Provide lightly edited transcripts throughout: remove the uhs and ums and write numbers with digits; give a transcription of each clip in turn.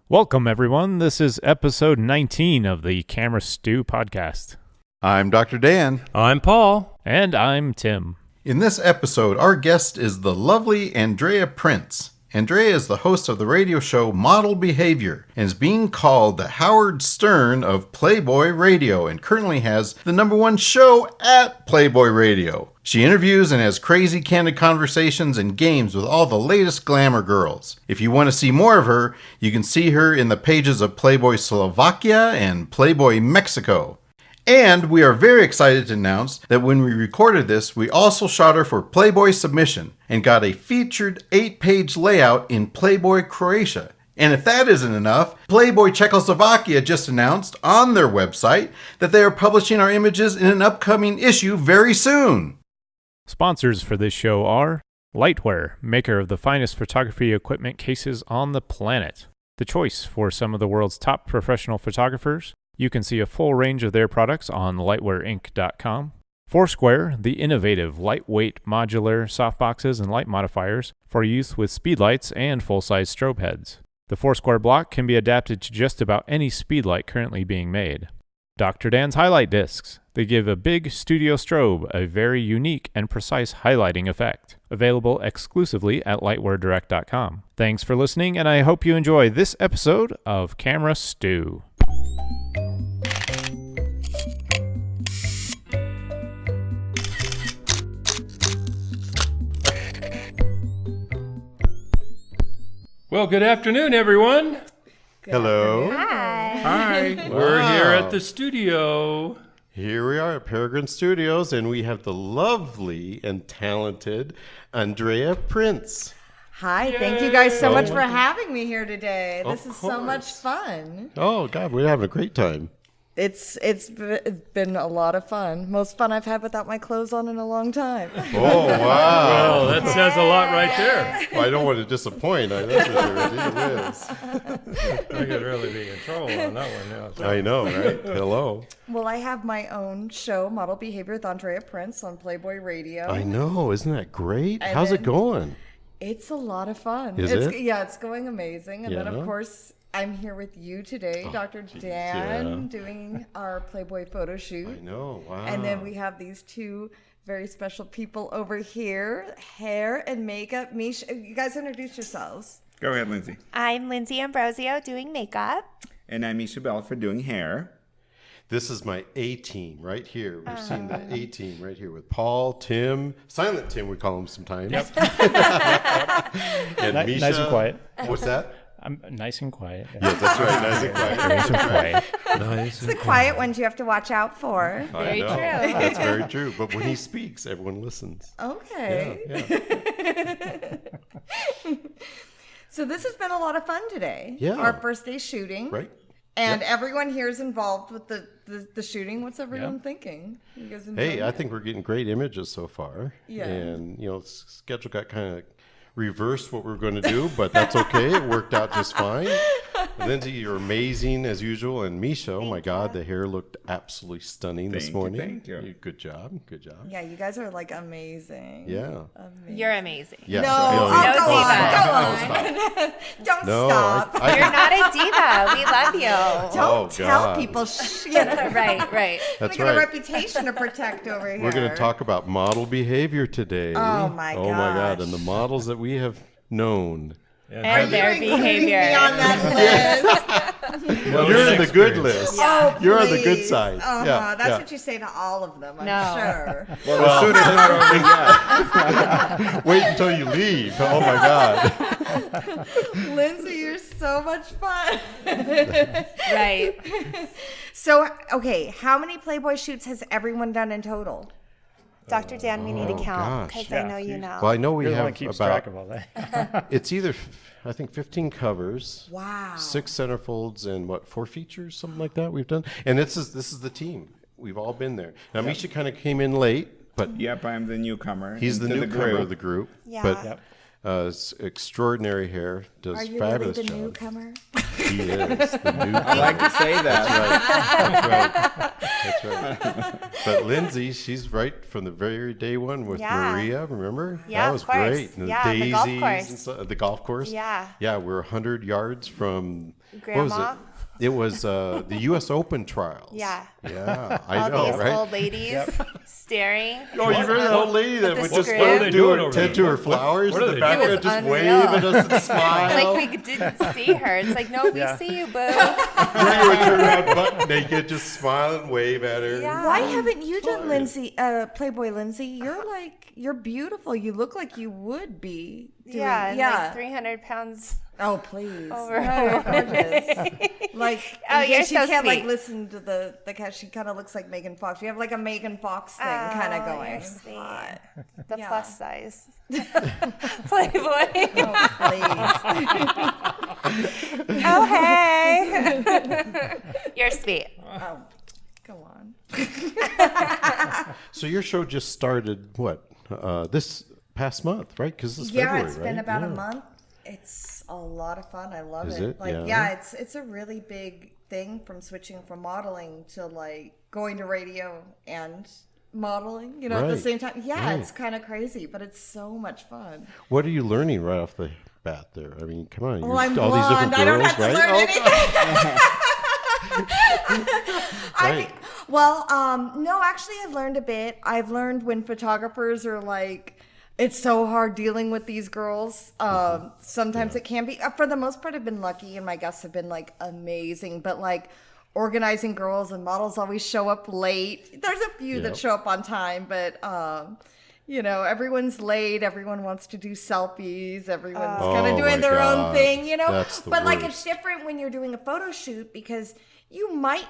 Welcome, everyone. This is episode 19 of the Camera Stew podcast. I'm Dr. Dan. I'm Paul. And I'm Tim. In this episode, our guest is the lovely Andrea Prince. Andrea is the host of the radio show Model Behavior and is being called the Howard Stern of Playboy Radio and currently has the #1 show at Playboy Radio. She interviews and has crazy candid conversations and games with all the latest glamour girls. If you want to see more of her, you can see her in the pages of Playboy Slovakia and Playboy Mexico. And we are very excited to announce that when we recorded this, we also shot her for Playboy Submission and got a featured 8-page layout in Playboy Croatia. And if that isn't enough, Playboy Czechoslovakia just announced on their website that they are publishing our images in an upcoming issue very soon. Sponsors for this show are Lightwear, maker of the finest photography equipment cases on the planet. The choice for some of the world's top professional photographers. You can see a full range of their products on lightwearinc.com. Foursquare, the innovative, lightweight, modular softboxes and light modifiers for use with speedlights and full-size strobe heads. The Foursquare block can be adapted to just about any speedlight currently being made. Dr. Dan's highlight discs. They give a big studio strobe a very unique and precise highlighting effect. Available exclusively at lightweardirect.com. Thanks for listening, and I hope you enjoy this episode of Camera Stew. Well, good afternoon, everyone. Hello. Hi. We're here at the studio. Here we are at Peregrine Studios, and we have the lovely and talented Andrea Prince. Hi, thank you guys so much for having me here today. This is so much fun. Oh, God, we're having a great time. It's been a lot of fun. Most fun I've had without my clothes on in a long time. Oh, wow. Well, that says a lot right there. Well, I don't want to disappoint. That's for sure. It is. I could really be in trouble on that one. Yeah. I know, right? Hello. Well, I have my own show, Model Behavior with Andrea Prince on Playboy Radio. I know. Isn't that great? And How's it then- going? It's a lot of fun. Is it? Yeah, it's going amazing. And then, Yeah. of course, I'm here with you today, Dr. Dan, doing our Playboy photo shoot. I know. Wow. And then we have these two very special people over here, hair and makeup. Misha, you guys introduce yourselves. Go ahead, Lindsay. I'm Lindsay Ambrosio doing makeup. And I'm Misha Bell for doing hair. This is my A-team right here. We've seen the A-team right here with Paul, Tim, Silent Tim, we call him sometimes. Yep. And Misha. Nice and quiet. What's that? I'm nice and quiet. Yes, that's right. Nice and quiet. Nice and quiet. Nice It's the quiet ones you have to watch out for. Very true. That's very true. But when he speaks, everyone listens. Okay. Yeah. So this has been a lot of fun today. Yeah. Our first day shooting. Right? And everyone here is involved with the shooting. What's everyone thinking? You guys enjoying Hey, it? I think we're getting great images so far. Yeah. And, schedule got kind of reversed what we were going to do, but that's okay. It worked out just fine. Lindsay, you're amazing as usual. And Misha, oh my God, the hair looked absolutely stunning this morning. Thank you. Good job. Good job. Yeah, you guys are like amazing. Yeah. Amazing. You're amazing. Yeah. Don't No, stop. You're not a diva. We love you. Don't Oh, tell God. people. Right. That's We got a right. reputation to protect over here. We're going to talk about model behavior today. Oh, my Oh my God. gosh. And the models that we have known. And their Including behavior. me on that list. You're in the good list. Oh, You're on the good please. side. That's yeah. what you say to all of them, I'm No. sure. Well, the shoot is not over yet. Wait until you leave. Oh my God. Lindsay, you're so much fun. Right. So, okay, how many Playboy shoots has everyone done in total? Dr. Dan, we need to count gosh. because I know you know. Well, I know we You're the one have that keeps about, track of all that. it's either, I think, 15 covers, Wow. 6 centerfolds, and 4 features, something like that we've done. And this is the team. We've all been there. Now, Misha kind of came in late, but Yep, I'm the newcomer. he's the into newcomer group. of the group. Yeah. But Yep. It's extraordinary hair, does Are you really fabulous the job. newcomer? He is the new I like to say that. That's right. But Lindsay, she's right from the very day one with Maria. Remember? Yeah, that was of course. great. And Yeah, the golf course. And the golf course. Yeah. Yeah, we're 100 yards from Grandma. What was it? It was the U.S. Open trials. Yeah. Yeah, I All know, these right? old ladies staring. Oh, you remember that old lady that the would just script. tend to her flowers what in are the they background, doing? just It was wave unreal. at us and smile? Like we didn't see her. It's like, no, we see you, boo. Maria would turn around butt naked, just smile and wave at her. Yeah. Why haven't you done Playboy Lindsay? You're beautiful. You look like you would be. Yeah, and like 300 pounds Oh, please. over. Like, Oh, in you're case you so can't like sweet. listen to the she kind of looks like Megan Fox. You have like a Megan Fox thing kind of going. You're sweet. Hot. The Yeah. plus size. Playboy. Oh, please. Oh, hey. You're sweet. Oh, go on. So your show just started, what, this past month, right? Because it's February, Yeah, it's been right? about Yeah. a month. It's a lot of fun. I love Is it. it? Like, Yeah. it's a really big thing from switching from modeling to like going to radio and modeling, at the Right. same time. Yeah, Right. it's kind of crazy, but it's so much fun. What are you learning right off the bat there? I mean, come on. Well, I'm all these different blonde. I don't girls, have to right? learn Oh, anything. No, actually, I've learned a bit. I've learned when photographers are like, it's so hard dealing with these girls. Sometimes it can be. For the most part, I've been lucky, and my guests have been like amazing. But like organizing girls and models always show up late. There's a few that show up on time, but everyone's late. Everyone wants to do selfies. Everyone's kind of doing my their own God. thing, That's the But like worst. it's different when you're doing a photo shoot because you might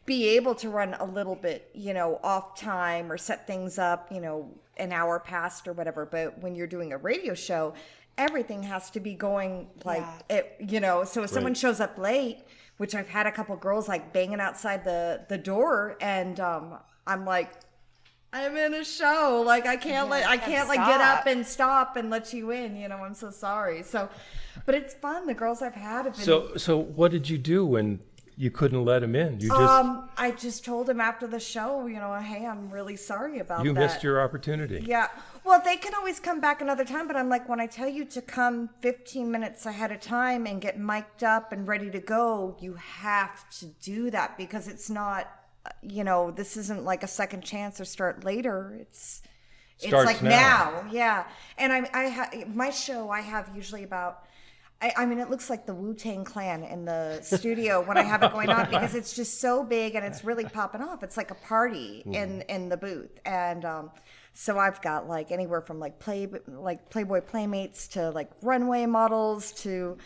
be able to run a little bit, off time or set things up, an hour past or whatever. But when you're doing a radio show, everything has to be going like it, so if someone shows up late, which I've had a couple girls like banging outside the door, and I'm like, I'm in a show, like I can't like get up and stop and let you in, I'm so sorry. So, but it's fun. The girls I've had have been. So what did you do when you couldn't let him in? You just I just told him after the show, hey, I'm really sorry about you that. missed your opportunity. Yeah. Well, they can always come back another time, but I'm like, when I tell you to come 15 minutes ahead of time and get mic'd up and ready to go, you have to do that because it's not, this isn't like a second chance or start later. It's Starts like now. Yeah. And my show, I have usually about, I mean, it looks like the Wu-Tang Clan in the studio when I have it going on because it's just so big and it's really popping off. It's like a party in the booth. And so I've got like anywhere from like Playboy Playmates to like runway models to,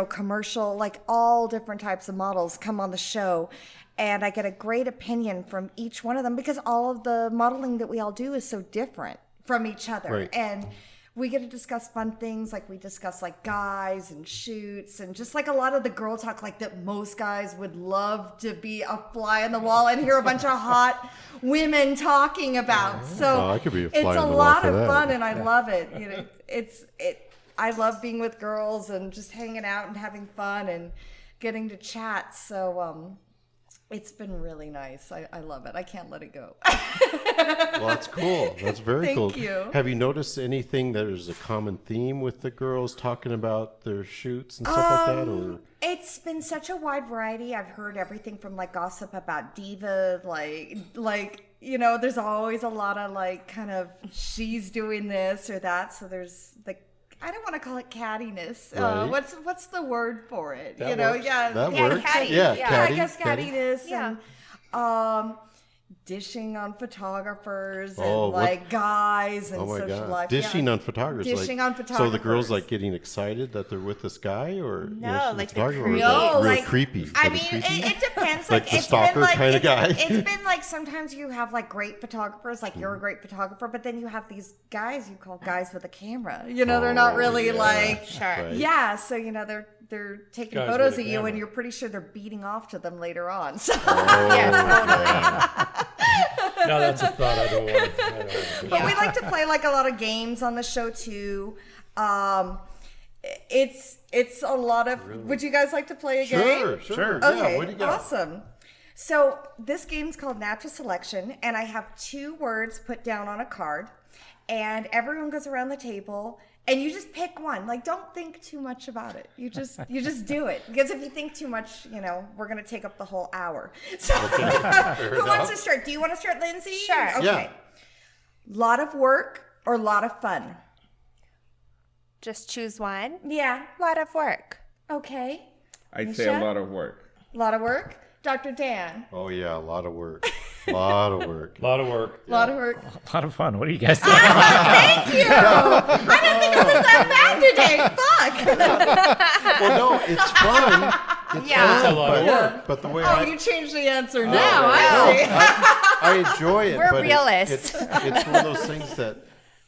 commercial, like all different types of models come on the show. And I get a great opinion from each one of them because all of the modeling that we all do is so different from each other. Right. And we get to discuss fun things, like we discuss like guys and shoots and just like a lot of the girl talk, like that most guys would love to be a fly on the wall and hear a bunch of hot women talking about. So I could be a fly it's on a the wall lot for of that. fun and I love it. I love being with girls and just hanging out and having fun and getting to chat. So it's been really nice. I love it. I can't let it go. Well, that's cool. That's very cool. Thank you. Have you noticed anything that is a common theme with the girls talking about their shoots and stuff like that? Or It's been such a wide variety. I've heard everything from like gossip about diva, there's always a lot of like kind of she's doing this or that. So there's I don't want to call it cattiness. Right. What's the word for it? That works. that Yeah, works. catty. Yeah, Yeah, catty, I guess catty. cattiness Yeah. and dishing on photographers and Oh, guys and Oh my social God! life. Dishing Yeah. on photographers. Dishing on So the girls photographers. like getting excited that they're with this guy, or No, the like the photographer, or creep. like No, real like, creepy. I Are they mean, creepy? it depends. Like the it's stalker been like, kinda guy. It's been like sometimes you have like great photographers, like you're a great photographer, but then you have these guys you call guys with a camera. They're not really like, Sure. Right. yeah. So they're taking Guys photos with a of you, camera. and you're pretty sure they're beating off to them later on. So. Yeah, Now that's a thought I don't want to. But we like to play like a lot of games on the show too. It's a lot of. Really? Would you guys like to play a game? Sure. Okay, Yeah, what do you got? Awesome. So this game's called Natural Selection, and I have 2 words put down on a card, and everyone goes around the table, and you just pick one. Like, don't think too much about it. You just do it, because if you think too much, we're gonna take up the whole hour. So, who wants to start? Do you want to start, Lindsay? Sure. Okay. Yeah. Lot of work or lot of fun? Just choose one. Yeah. Lot of work. Okay. I'd say a lot of work. A lot of work. Dr. Dan. Oh yeah, a lot of work. A lot of work. A lot of work. A lot of work. A lot of fun. What do you guys think? Thank you. I didn't think it was that bad today. Fuck. Well, no, it's fun. It's Yeah. fun, It's a lot of work. But the way Oh, you changed the answer now. I see. I enjoy it. We're but realists. It's one of those things that,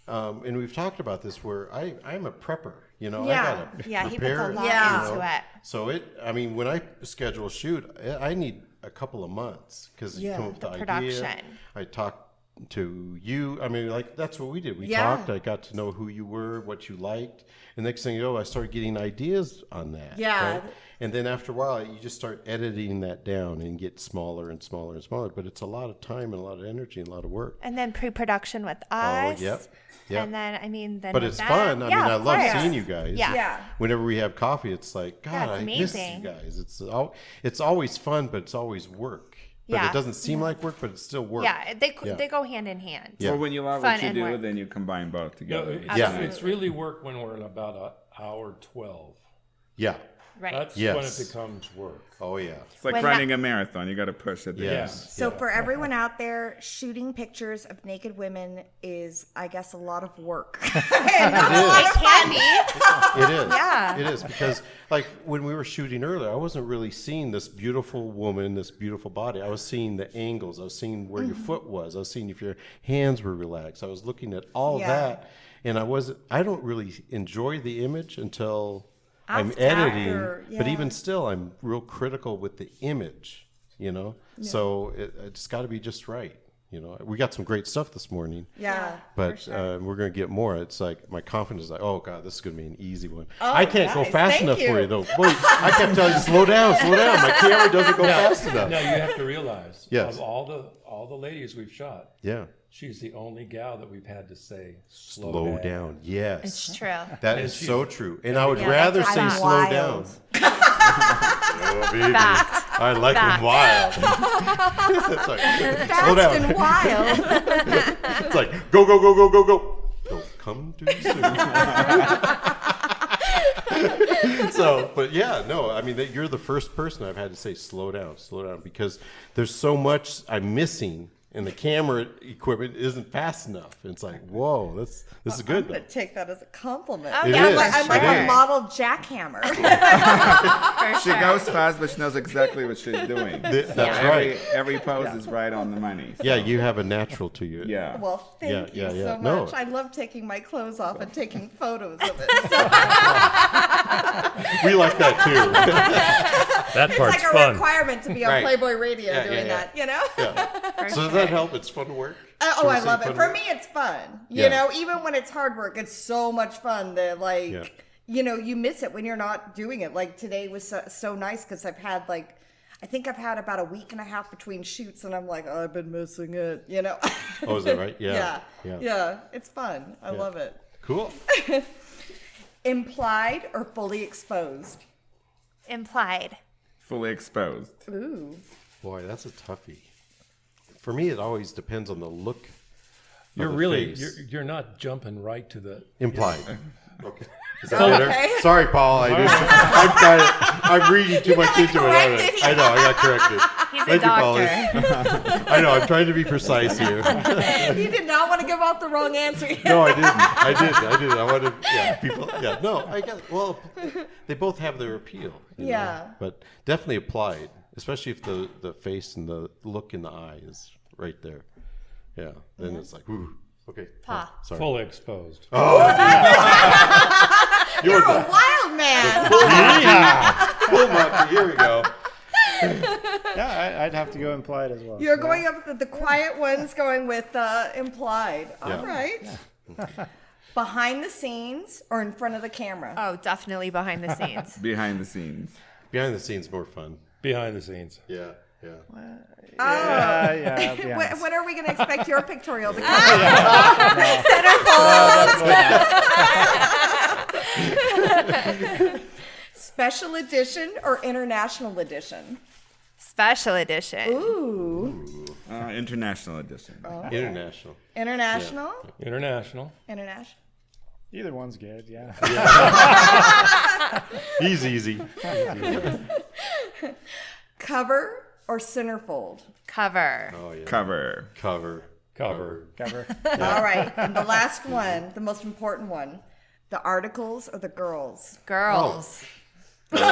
and we've talked about this, where I'm a prepper. Yeah. I gotta Yeah, he puts prepare. a lot Yeah. into it. So when I schedule a shoot, I need a couple of months because you come up with the idea. production. I talk to you. I mean, like that's what we did. We Yeah. talked. I got to know who you were, what you liked, and next thing you know, I started getting ideas on that. Yeah. right? And then after a while, you just start editing that down and get smaller and smaller and smaller. But it's a lot of time and a lot of energy and a lot of work. And then pre-production with us. Yep. And then, then But with it's them. fun. I Yeah, mean, I of love course. seeing you guys. Yeah. Yeah. Whenever we have coffee, it's like, God, Yeah, it's I miss you amazing. guys. It's always fun, but it's always work. But Yeah. it doesn't seem like work, but it's still work. Yeah, they go hand in hand. Yeah. Or when you love Fun what you and do, work. then you combine both No, together. it's really work when we're at about an hour 12. Yeah. Right. That's Yes. when it becomes work. Oh, yeah. It's like When running a marathon. You got to push it. there. Yes. So for everyone out there, shooting pictures of naked women is, I guess, a lot of work. And not a lot of fun. It is. Yeah. It is because, like, when we were shooting earlier, I wasn't really seeing this beautiful woman, this beautiful body. I was seeing the angles. I was seeing where your foot was. I was seeing if your hands were relaxed. I was looking at all Yeah. that, and I don't really enjoy the image until I'm After, editing. But yeah. even still, I'm real critical with the image. So it's got to be just right. We got some great stuff this morning. Yeah. But we're going to get more. It's like my confidence is like, oh, God, this is going to be an easy one. Oh, I can't go nice. fast Thank enough you. for you, though. Boy, I kept telling you, slow down. My camera doesn't go fast enough. Now, you have to realize, Yes. of all the ladies we've shot, Yeah. she's the only gal that we've had to say, Slow down. Yes. It's true. That And is she's- so true. And I would Yeah, rather that's say I'm slow wild. down. Oh, baby. Fact. I like Fact. them wild. It's like, slow Fast down. and wild. It's like, go, go, go, go, go, go. Don't come too soon. But yeah, no, I mean, you're the first person I've had to say slow down, because there's so much I'm missing, and the camera equipment isn't fast enough. It's like, whoa, this is good. I'm going to take that as a compliment. Oh, It yeah, is. for I'm like sure. a model jackhammer. For She sure. goes fast, but she knows exactly what she's doing. That's Yeah. right. Every pose is right on the money. So, Yeah, you have a natural to you. Yeah. Well, thank Yeah, you yeah. so No. much. I love taking my clothes off and taking photos of it. We like that too. That It's part's like a fun. requirement to be on Right. Playboy Radio Yeah, doing yeah, that, you know? Yeah. So does that help? It's fun work? Oh, Should we I say love it. fun For work? me, it's fun. Yeah. You know, even when it's hard work, it's so much fun that, like, Yeah. you miss it when you're not doing it. Like, today was so nice because I think I've had about a week and a half between shoots, and I'm like, oh, I've been missing it, you know? Oh, is that right? Yeah. Yeah. It's fun. I love it. Cool. Implied or fully exposed? Implied. Fully exposed. Ooh. Boy, that's a toughie. For me, it always depends on the look. You're of the really, face. you're not jumping right to the... Implied. Okay. Is that Oh, better? okay. Sorry, Paul. I'm reading too much into it. corrected I know. I got corrected. He's Thank a you, Paul. doctor. I know. I'm trying to be precise here. You did not want to give out the wrong answer. No, I didn't. I didn't. I wanted, people. Yeah, no, I guess. Well, they both have their appeal. you know, Yeah. but definitely applied, especially if the face and the look in the eye is right there. Yeah. Then it's like, ooh. Okay. Pa. Sorry. Fully exposed. You're a wild man. Full monkey. Here we go. Yeah, I'd have to go implied as well. You're going up with the quiet ones going with implied. All Yeah. right. Behind the scenes or in front of the camera? Oh, definitely behind the scenes. Behind the scenes. Behind the scenes, more fun. Behind the scenes. Yeah. Yeah. When are we going to expect your pictorial to come? Centerfold. Special edition or international edition? Special edition. Ooh. International edition. International. International? International. International. Either one's good, yeah. He's easy. Cover or centerfold? Cover. Oh, yeah. Cover. Cover. Cover. All right. And the last one, the most important one, the articles or the girls? Girls. Girls.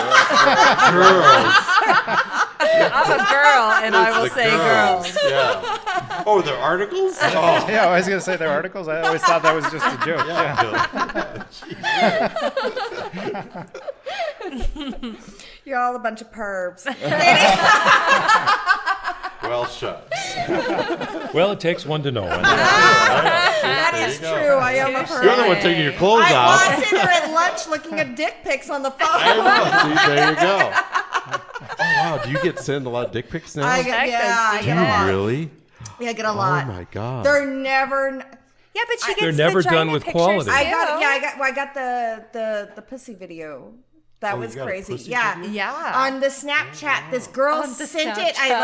I'm a girl, and I will The say girls. Yeah. Oh, they're articles? Oh. Yeah, I was going to say they're articles. I always thought that was just a joke. You're all a bunch of pervs. Well, shucks. Well, it takes one to know one. That is true. I am a perv. You're the one taking your clothes I off. was sitting there at lunch looking at dick pics on the phone. I know. See, there you go. Oh, wow. Do you get sent a lot of dick pics now? I get Do a you lot. really? Yeah, I get a lot. Oh, my God. They're never. Yeah, but she gets They're never vagina done with pictures quality. I too. got the pussy video. That Oh, was you got a crazy. pussy Yeah. video? Yeah. On the Snapchat, this girl On the sent it. Snapchat.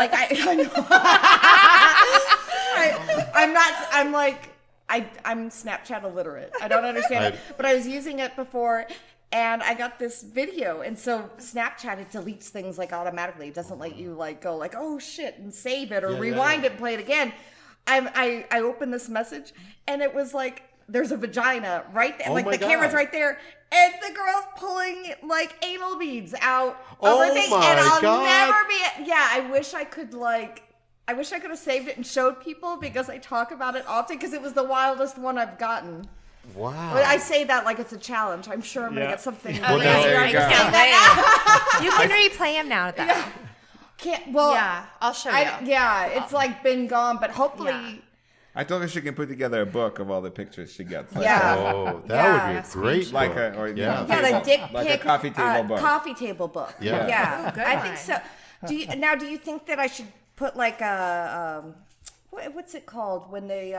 I'm Snapchat illiterate. I don't understand it. But I was using it before and I got this video. And so Snapchat, it deletes things like automatically. It doesn't let you like go like, oh shit, and save it or rewind it and play it again. I opened this message and it was like, there's a vagina right there. Oh like my the camera's God. right there. And the girl's pulling like anal beads out Oh of her thing. my And I'll God. never be. Yeah, I wish I could have saved it and showed people because I talk about it often because it was the wildest one I've gotten. Wow. But I say that like it's a challenge. I'm sure I'm going to get something. Oh, Well, there yeah, you go. you can replay them now, though. Yeah. Well, Yeah, I'll show you. it's like been gone, but hopefully. Yeah. I told her she can put together a book of all the pictures she gets. Like Yeah. Oh, that Yeah. would be a great Like book. a, or, Yeah. Yeah, the dick like pic, a coffee table book. Coffee table book. Yeah. Yeah, good I one. think so. Do you think that I should put like a what's it called when they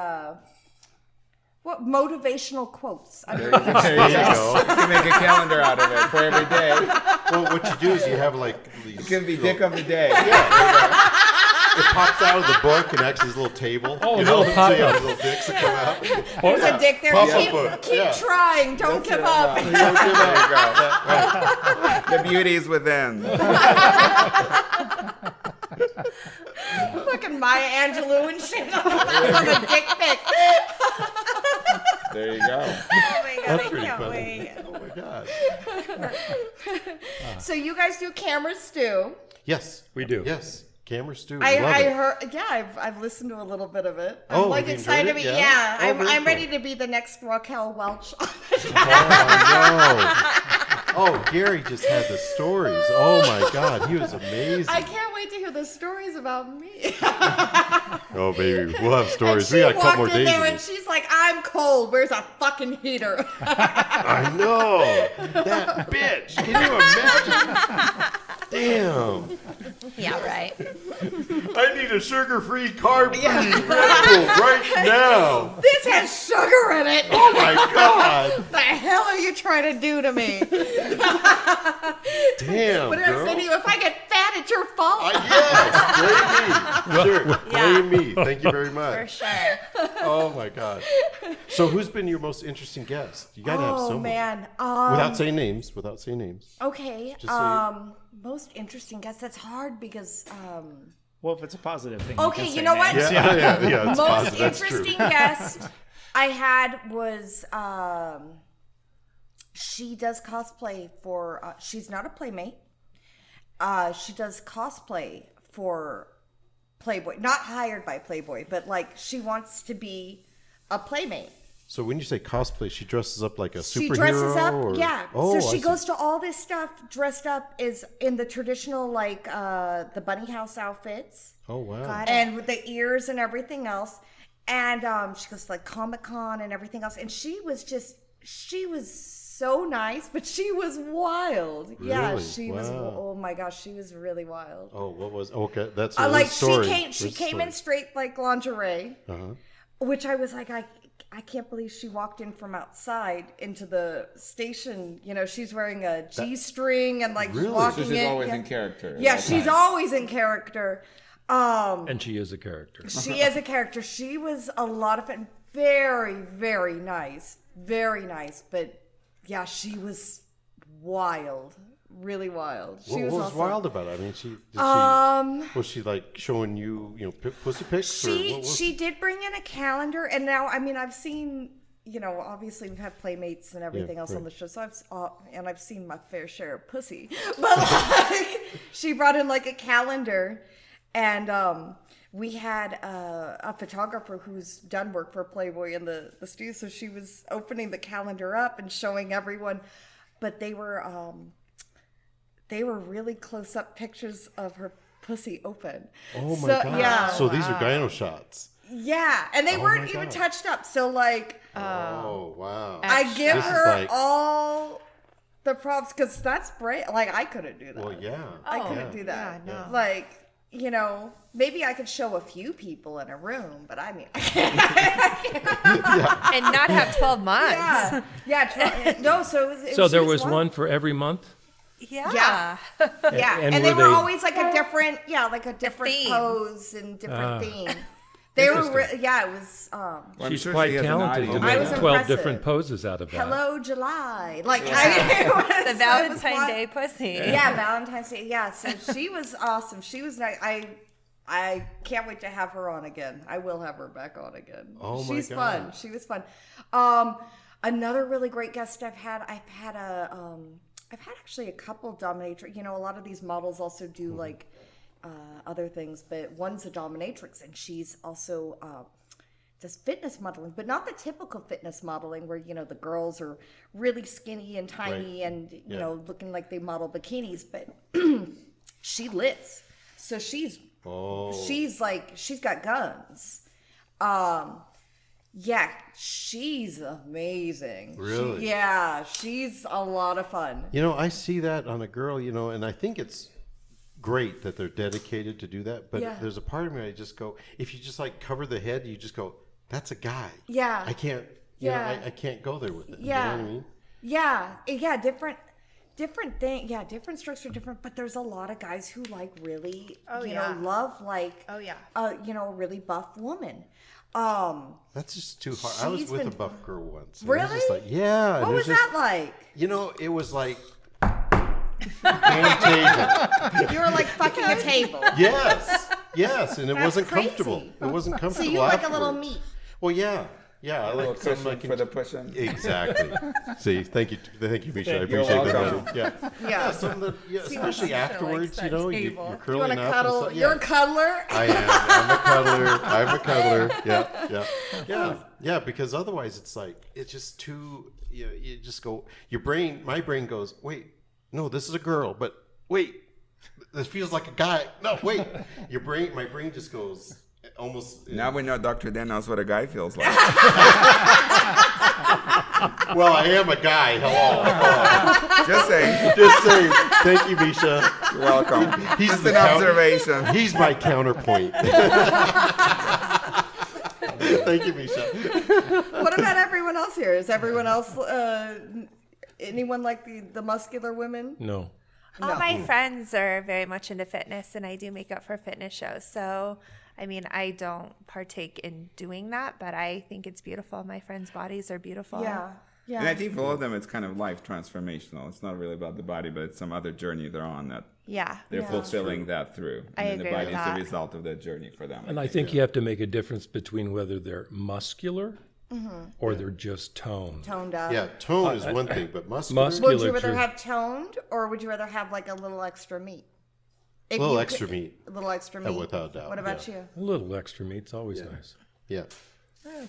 what motivational quotes? There you go. You can make a calendar out of it for every day. Well, what you do is you have like these. It can be dick of the day. It pops out of the book and acts as a little table. Oh, you little know, pop-up. so you have little dicks that come out. There's a dick there. Pop-up book. Keep Yeah. trying. Don't give up. There you go. The beauty is within. Fucking Maya Angelou and shit on a dick pic. There you go. Oh my god, That's I pretty can't funny. wait. Oh my God. So you guys do camera stew. Yes. We do. Yes. Camera stew. I Love it. heard, I've listened to a little bit of it. I'm Oh, like have you excited to enjoyed be, it? yeah. Yeah? Oh, very I'm ready cool. to be the next Raquel Welch. Oh, no. Oh, Gary just had the stories. Oh my God, he was amazing. I can't wait to hear the stories about me. Oh, baby, we'll have stories. And We she got a couple more walked in days. there of and this. she's like, "I'm cold. Where's a fucking heater?" I know that bitch. Can you imagine? Damn. Yeah, right. I need a sugar-free, carb-free Red Bull right now. This has sugar in it. Oh my God. What the hell are you trying to do to me? Damn, But I girl. said to you, if I get fat, it's your fault. Yes, blame me. Sure, Yeah. blame me. Thank you very For much. sure. Oh my God. So, who's been your most interesting guest? You gotta have Oh someone. man. Without saying names. Okay. Just so Most interesting guess. That's hard because. Well, if it's a positive thing. Okay, can you say know what? names. Yeah, it's Most positive. That's true. interesting guest I had was. She does cosplay for. She's not a playmate. She does cosplay for Playboy. Not hired by Playboy, but like she wants to be a playmate. So when you say cosplay, she dresses up like a superhero? She dresses up, or? yeah. Oh, So I she see. goes to all this stuff dressed up is in the traditional like the bunny house outfits Oh, wow. Got it. and with the ears and everything else. And she goes to like Comic-Con and everything else. And she was so nice, but she was wild. Really? Yeah, she was. Wow. Oh my gosh, she was really wild. Oh, what was? Okay, that's Like story. she came in straight like lingerie, Uh-huh. which I was like, I can't believe she walked in from outside into the station. You know, she's wearing a G-string and like Really? walking So she's in. always in character. Yeah, That's she's nice. always in character. And she is a character. She is a character. She was a lot of fun. Very, very nice. Very nice. But yeah, she was wild. Really wild. She What was awesome. wild about it? I mean, was she like showing you, pussy pics? or what was She did bring in a calendar, and now I mean I've seen, obviously we've had Playmates and everything else on the show, so I've seen my fair share of pussy, but like she brought in like a calendar, and we had a photographer who's done work for Playboy in the studio, so she was opening the calendar up and showing everyone, but they were really close-up pictures of her pussy open. Oh my god! Yeah. So these are gyno shots. Yeah, and they weren't even God. touched up. So like, Oh wow! I give This is her like- all the props because that's brave. Like I couldn't do that. Well, yeah. I couldn't do that. yeah, no. Like, maybe I could show a few people in a room, but I mean, And not have 12 months. no. So So there she was one. one for every month? Yeah. Yeah. Yeah, And and they were were they- always like a different, like a different theme. pose and different theme. They were, it was. Well, I'm She's sure quite she has an talented to audience. I make was 12 impressive. different poses out of that. Hello, July. Like The it was Valentine's fun. Day pussy. Yeah, Valentine's Day. Yeah, so she was awesome. She was nice. I can't wait to have her on again. I will have her back on again. Oh my She's God. fun. She was fun. Another really great guest I've had actually a couple dominatrix. A lot of these models also do like other things, but one's a dominatrix, and she's also does fitness modeling, but not the typical fitness modeling where the girls are really skinny and tiny Right. and looking like they model bikinis, but she lifts, so she's got guns. Yeah, she's amazing. Really? She's a lot of fun. I see that on a girl, and I think it's great that they're dedicated to do that. But Yeah. there's a part of me I just go, if you just like cover the head, you just go, that's a guy. Yeah. I can't. Yeah. I can't go there with it. Yeah. You know what I mean? Yeah, different thing. Yeah, different strokes are different, but there's a lot of guys who like really, love like, a really buff woman. That's just too hard. I was She's with a been- buff girl once. and Really? It was just like, yeah. What and was it just, that like? It was like hand table. You were like fucking a table. Yes, and it That's wasn't crazy. comfortable. It wasn't So comfortable. you like a little afterwards. meat. Well, yeah. I A little like something I cushion can for the pushing. Exactly. See, thank you, Misha. I You're appreciate welcome. that. Yeah. Yeah. Something that, especially afterwards, that you're table. You curling want to up. and cuddle? stuff. You're a Yeah. cuddler. I am. I'm a cuddler. Yeah. Because otherwise, it's like it's just too. You just go. My brain goes. Wait, no, this is a girl, but wait, this feels like a guy. No, wait. My brain just goes almost. Now we know Dr. Dan knows what a guy feels like. Well, I am a guy. Hello. Just saying. Just saying. Thank you, Misha. You're welcome. He's Just the an observation. He's my counterpoint. Thank you, Misha. What about everyone else here? Is everyone else anyone like the muscular women? No. All my friends are very much into fitness, and I do makeup for fitness shows. So, I don't partake in doing that, but I think it's beautiful. My friends' bodies are beautiful. Yeah. And I think for all of them, it's kind of life transformational. It's not really about the body, but it's some other journey they're on that Yeah. they're fulfilling that through. I And then agree the body with is the that. result of that journey for them. And I think you have to make a difference between whether they're muscular or they're just toned. Toned up. Yeah, tone is one thing, but muscular. Would you rather Musculature. have toned, or would you rather have like a little extra meat? A little extra meat. A little extra meat. Without a doubt, What about you? A little extra meat's always nice. Yeah.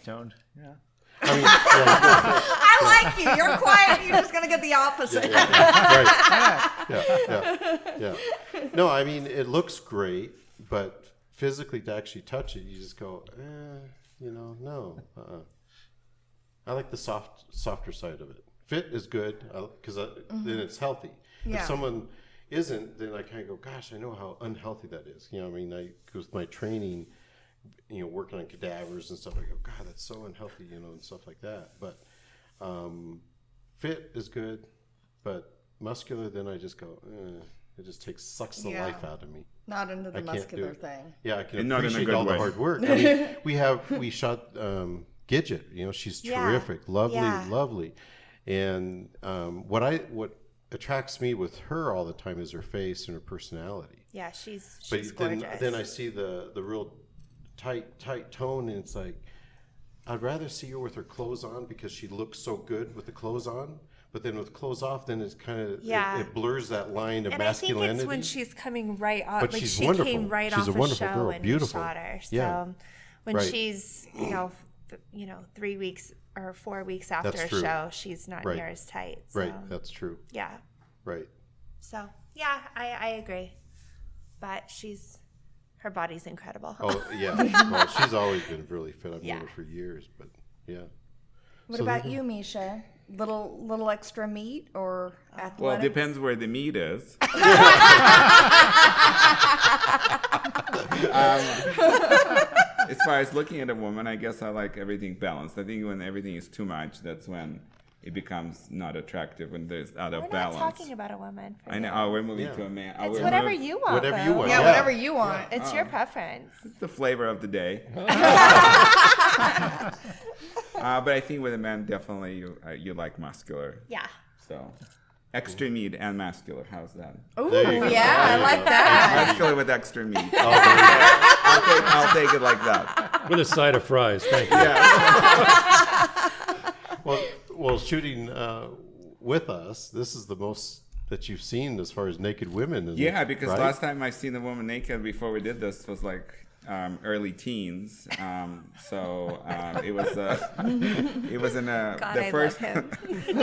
Toned. Yeah. I mean, yeah, I like you. You're quiet. You're just gonna get the opposite. right. Yeah. No, I mean, it looks great, but physically to actually touch it, you just go, No. I like the softer side of it. Fit is good because then it's healthy. Yeah. If someone isn't, then I kind of go, gosh, I know how unhealthy that is. With my training, working on cadavers and stuff, I go, God, that's so unhealthy, and stuff like that. But fit is good, but muscular, then I just go, it just sucks the life out of me. Not into the muscular thing. Yeah, I can And not in a appreciate good all way. the hard work. We shot Gidget. She's terrific, lovely. And what attracts me with her all the time is her face and her personality. Yeah, she's But gorgeous. then I see the real tight tone, and it's like, I'd rather see her with her clothes on because she looks so good with the clothes on. But then with clothes off, then it's kind of it blurs that line of masculinity. I think it's when she's coming right off. But like she's she wonderful. came right She's off a a wonderful show girl. and Beautiful. we shot her. So Yeah. when Right. she's 3 weeks or 4 weeks after That's a true. show, she's not Right. near as tight. So, Right, that's true. Yeah. Right. So yeah, I agree. But her body's incredible. Oh yeah. Well, she's always been really fit. I've known her for years, but yeah. What about you, Misha? Little extra meat or athletic? Well, it depends where the meat is. As far as looking at a woman, I guess I like everything balanced. I think when everything is too much, that's when it becomes not attractive, when there's out of We're balance. not talking about a woman. I know. Oh, we're moving to a man. Oh, It's we're whatever moving- you want. Whatever you though. want. Yeah, whatever you want. It's your preference. It's the flavor of the day. But I think with a man, definitely you like muscular. Yeah. So, extra meat and muscular. How's that? Ooh, There you go. yeah, I There you like go. that. Muscular with extra meat. Oh, there you go. I'll take it like that. With a side of fries. Thank you. Well, shooting with us, this is the most that you've seen as far as naked women. Yeah, because right? last time I seen a woman naked before we did this was like early teens. It was in God, the I first love him.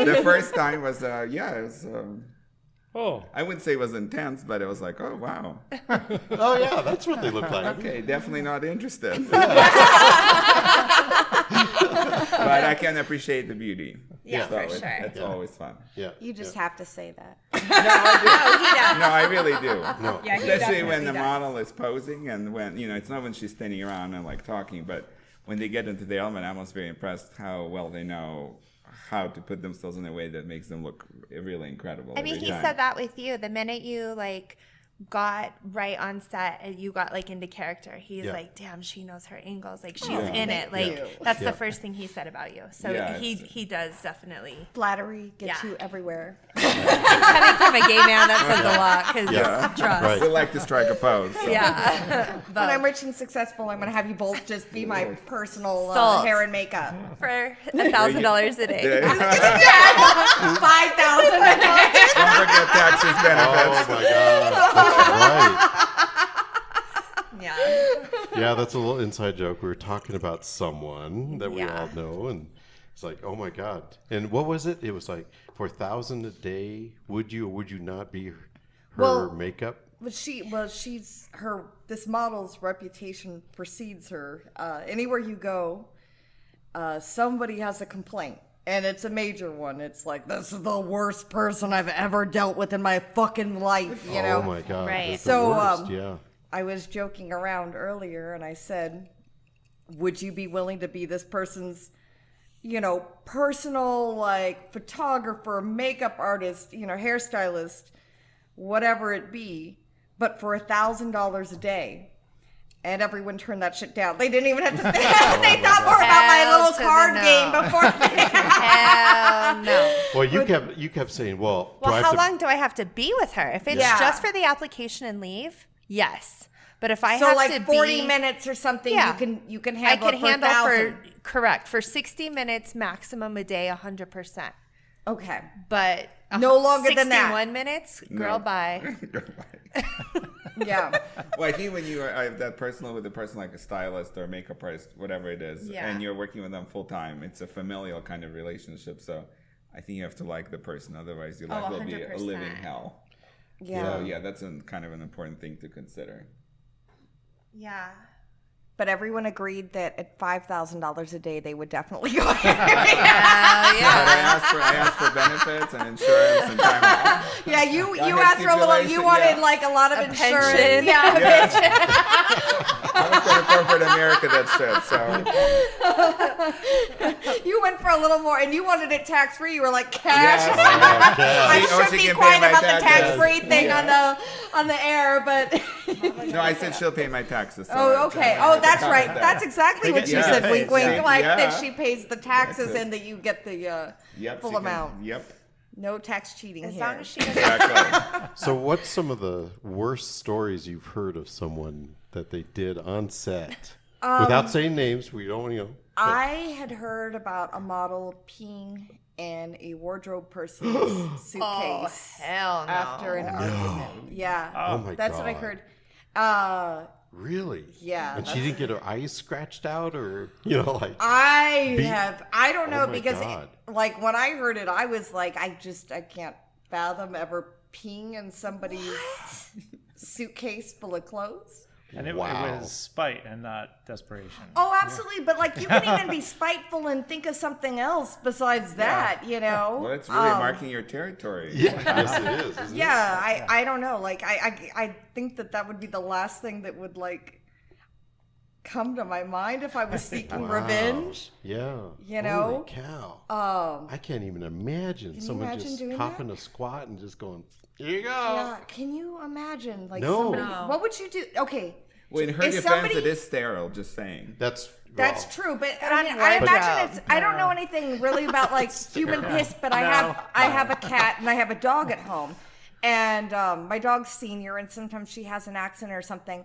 the first time was it was. Oh, I wouldn't say it was intense, but it was like, oh wow, Oh yeah, that's what they look like. okay, definitely not interested. But I can appreciate the beauty. Yeah, So for sure. It's always fun. Yeah. You just have to say that. No, I really do. No. Yeah, he Especially when definitely the does. model is posing, and when it's not when she's standing around and like talking, but when they get into the element, I'm almost very impressed how well they know how to put themselves in a way that makes them look really incredible. I mean, every he time. said that with you. The minute you got right on set and you got into character, he's Yeah. like, damn, she knows her angles. She's Oh, in it. thank you. That's Yeah. the first thing he said about you. So Yeah, he does definitely. Flattery gets Yeah. you everywhere. Coming from a gay man, that says a lot. Because trust. Right. They like to strike a pose. So. Yeah. When I'm rich and successful, I'm going to have you both just be my personal Sold. hair and makeup. For $1,000 a day. $5,000. Don't forget taxes, benefits. Oh my God, that's Yeah. right. Yeah, that's a little inside joke. We were talking about someone that we Yeah. all know, and it's like, oh my God. And what was it? It was like, for $1,000 a day, would you or would you not be her Well, makeup? This model's reputation precedes her. Anywhere you go, somebody has a complaint. And it's a major one. It's like, this is the worst person I've ever dealt with in my fucking life, you know? Oh my God. Right. That's So, the worst. Yeah. I was joking around earlier and I said, would you be willing to be this person's, personal, photographer, makeup artist, hairstylist, whatever it be, but for $1,000 a day? And everyone turned that shit down. They didn't even have to they thought more about my Hell little to the card no. game before Hell no. Well, you kept saying, well, do I Well, have how to, long do I have to be with her? If it's Yeah. just for the application and leave, yes. But if I So have like to 40 be, minutes or something, Yeah. you can I handle could it for handle 1,000. for 60 minutes maximum a day, 100%. Okay. But No longer than that. 61 minutes, girl, bye. Yeah. Well, I think when you are that personal with a person like a stylist or a makeup artist, whatever it is, Yeah. and you're working with them full time, it's a familial kind of relationship. So I think you have to like the person, otherwise your life will be a 100%. living hell. Yeah. So yeah, that's kind of an important thing to consider. Yeah. But everyone agreed that at $5,000 a day, they would definitely go ahead. I asked for benefits and insurance and time off. Yeah, you asked for a little. You wanted like a lot of insurance. Pension. Yeah, pension. I was going to corporate America that shit. So You went for a little more, and you wanted it tax free. You were like cash. Yes. I She should be can pay quiet my about the taxes. tax free thing on the air, but. no, I said she'll pay my taxes. So Oh, okay. Oh, that's right. That. That's exactly what you Yeah. said. Wink, wink. Yeah. Like Yeah. that she pays the taxes Taxes. and that you get the full she can- amount. Yep. No tax cheating As here. long as she doesn't. Exactly. So, what's some of the worst stories you've heard of someone that they did on set? Without saying names, we don't, I had heard about a model peeing in a wardrobe person's suitcase Oh, hell no. after an argument. Yeah. Oh my That's what I God. heard. Really? Yeah, And she didn't get her eyes scratched out, or like. I don't know my because God. like when I heard it, I was like, I can't fathom ever peeing in somebody's suitcase full of clothes. And it Wow. was spite and not desperation. Oh, absolutely. But like you can even be spiteful and think of something else besides that, Well, it's really marking your territory. Yeah, yes, it is. Isn't Yeah, I don't know. Like I think that would be the last thing that would like come to my mind if I was seeking Wow. revenge. Yeah. You know? Holy cow. I can't even imagine you someone imagine just doing copping a squat and just going, here you go. Yeah, can you imagine like No. somebody? No. What would you do? Okay, Well, in her Is defense, somebody- it is sterile, just saying. that's well, true. But But I on mean, I wardrobe. imagine I don't know anything really about like human piss, but I have a cat and I have a dog at home, and my dog's senior, and sometimes she has an accident or something.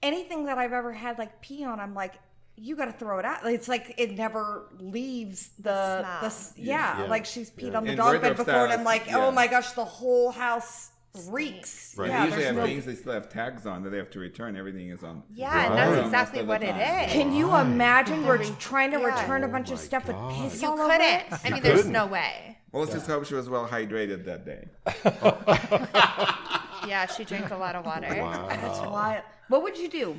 Anything that I've ever had like pee on, I'm like, you got to throw it out. It's like it never leaves the smell. like she's peed on the In dog bed wardrobe before, and I'm styles, like, yeah. oh my gosh, the whole house reeks. Right. They Yeah, usually there's have no. things they still have tags on that they have to return. Everything is on. Yeah, and Right. that's Most exactly of the what it time. is. Can you imagine we're trying to Yeah. return a Oh bunch of my stuff with God. piss You all over it? couldn't. I mean, there's couldn't. no way. Well, let's just hope she was well hydrated that day. Yeah, she drank a lot of water. That's wild. What would you do?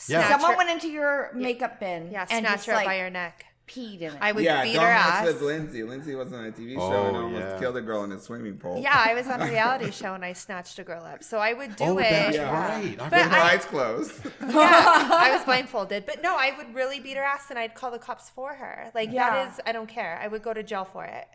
Yeah. Someone her- went into your makeup bin Yeah, and snatch just her up like by your neck. peed in it. I would Yeah, beat don't her mess ass. with Lindsay. Lindsay was on a TV show Oh, and almost yeah. killed a girl in a swimming pool. Yeah, I was on a reality show and I snatched a girl up. So I would do Oh, it. that's Yeah. right. I But With forgot. her eyes closed. Yeah, I was blindfolded. But no, I would really beat her ass and I'd call the cops for her. Like, Yeah. that is, I don't care. I would go to jail for it.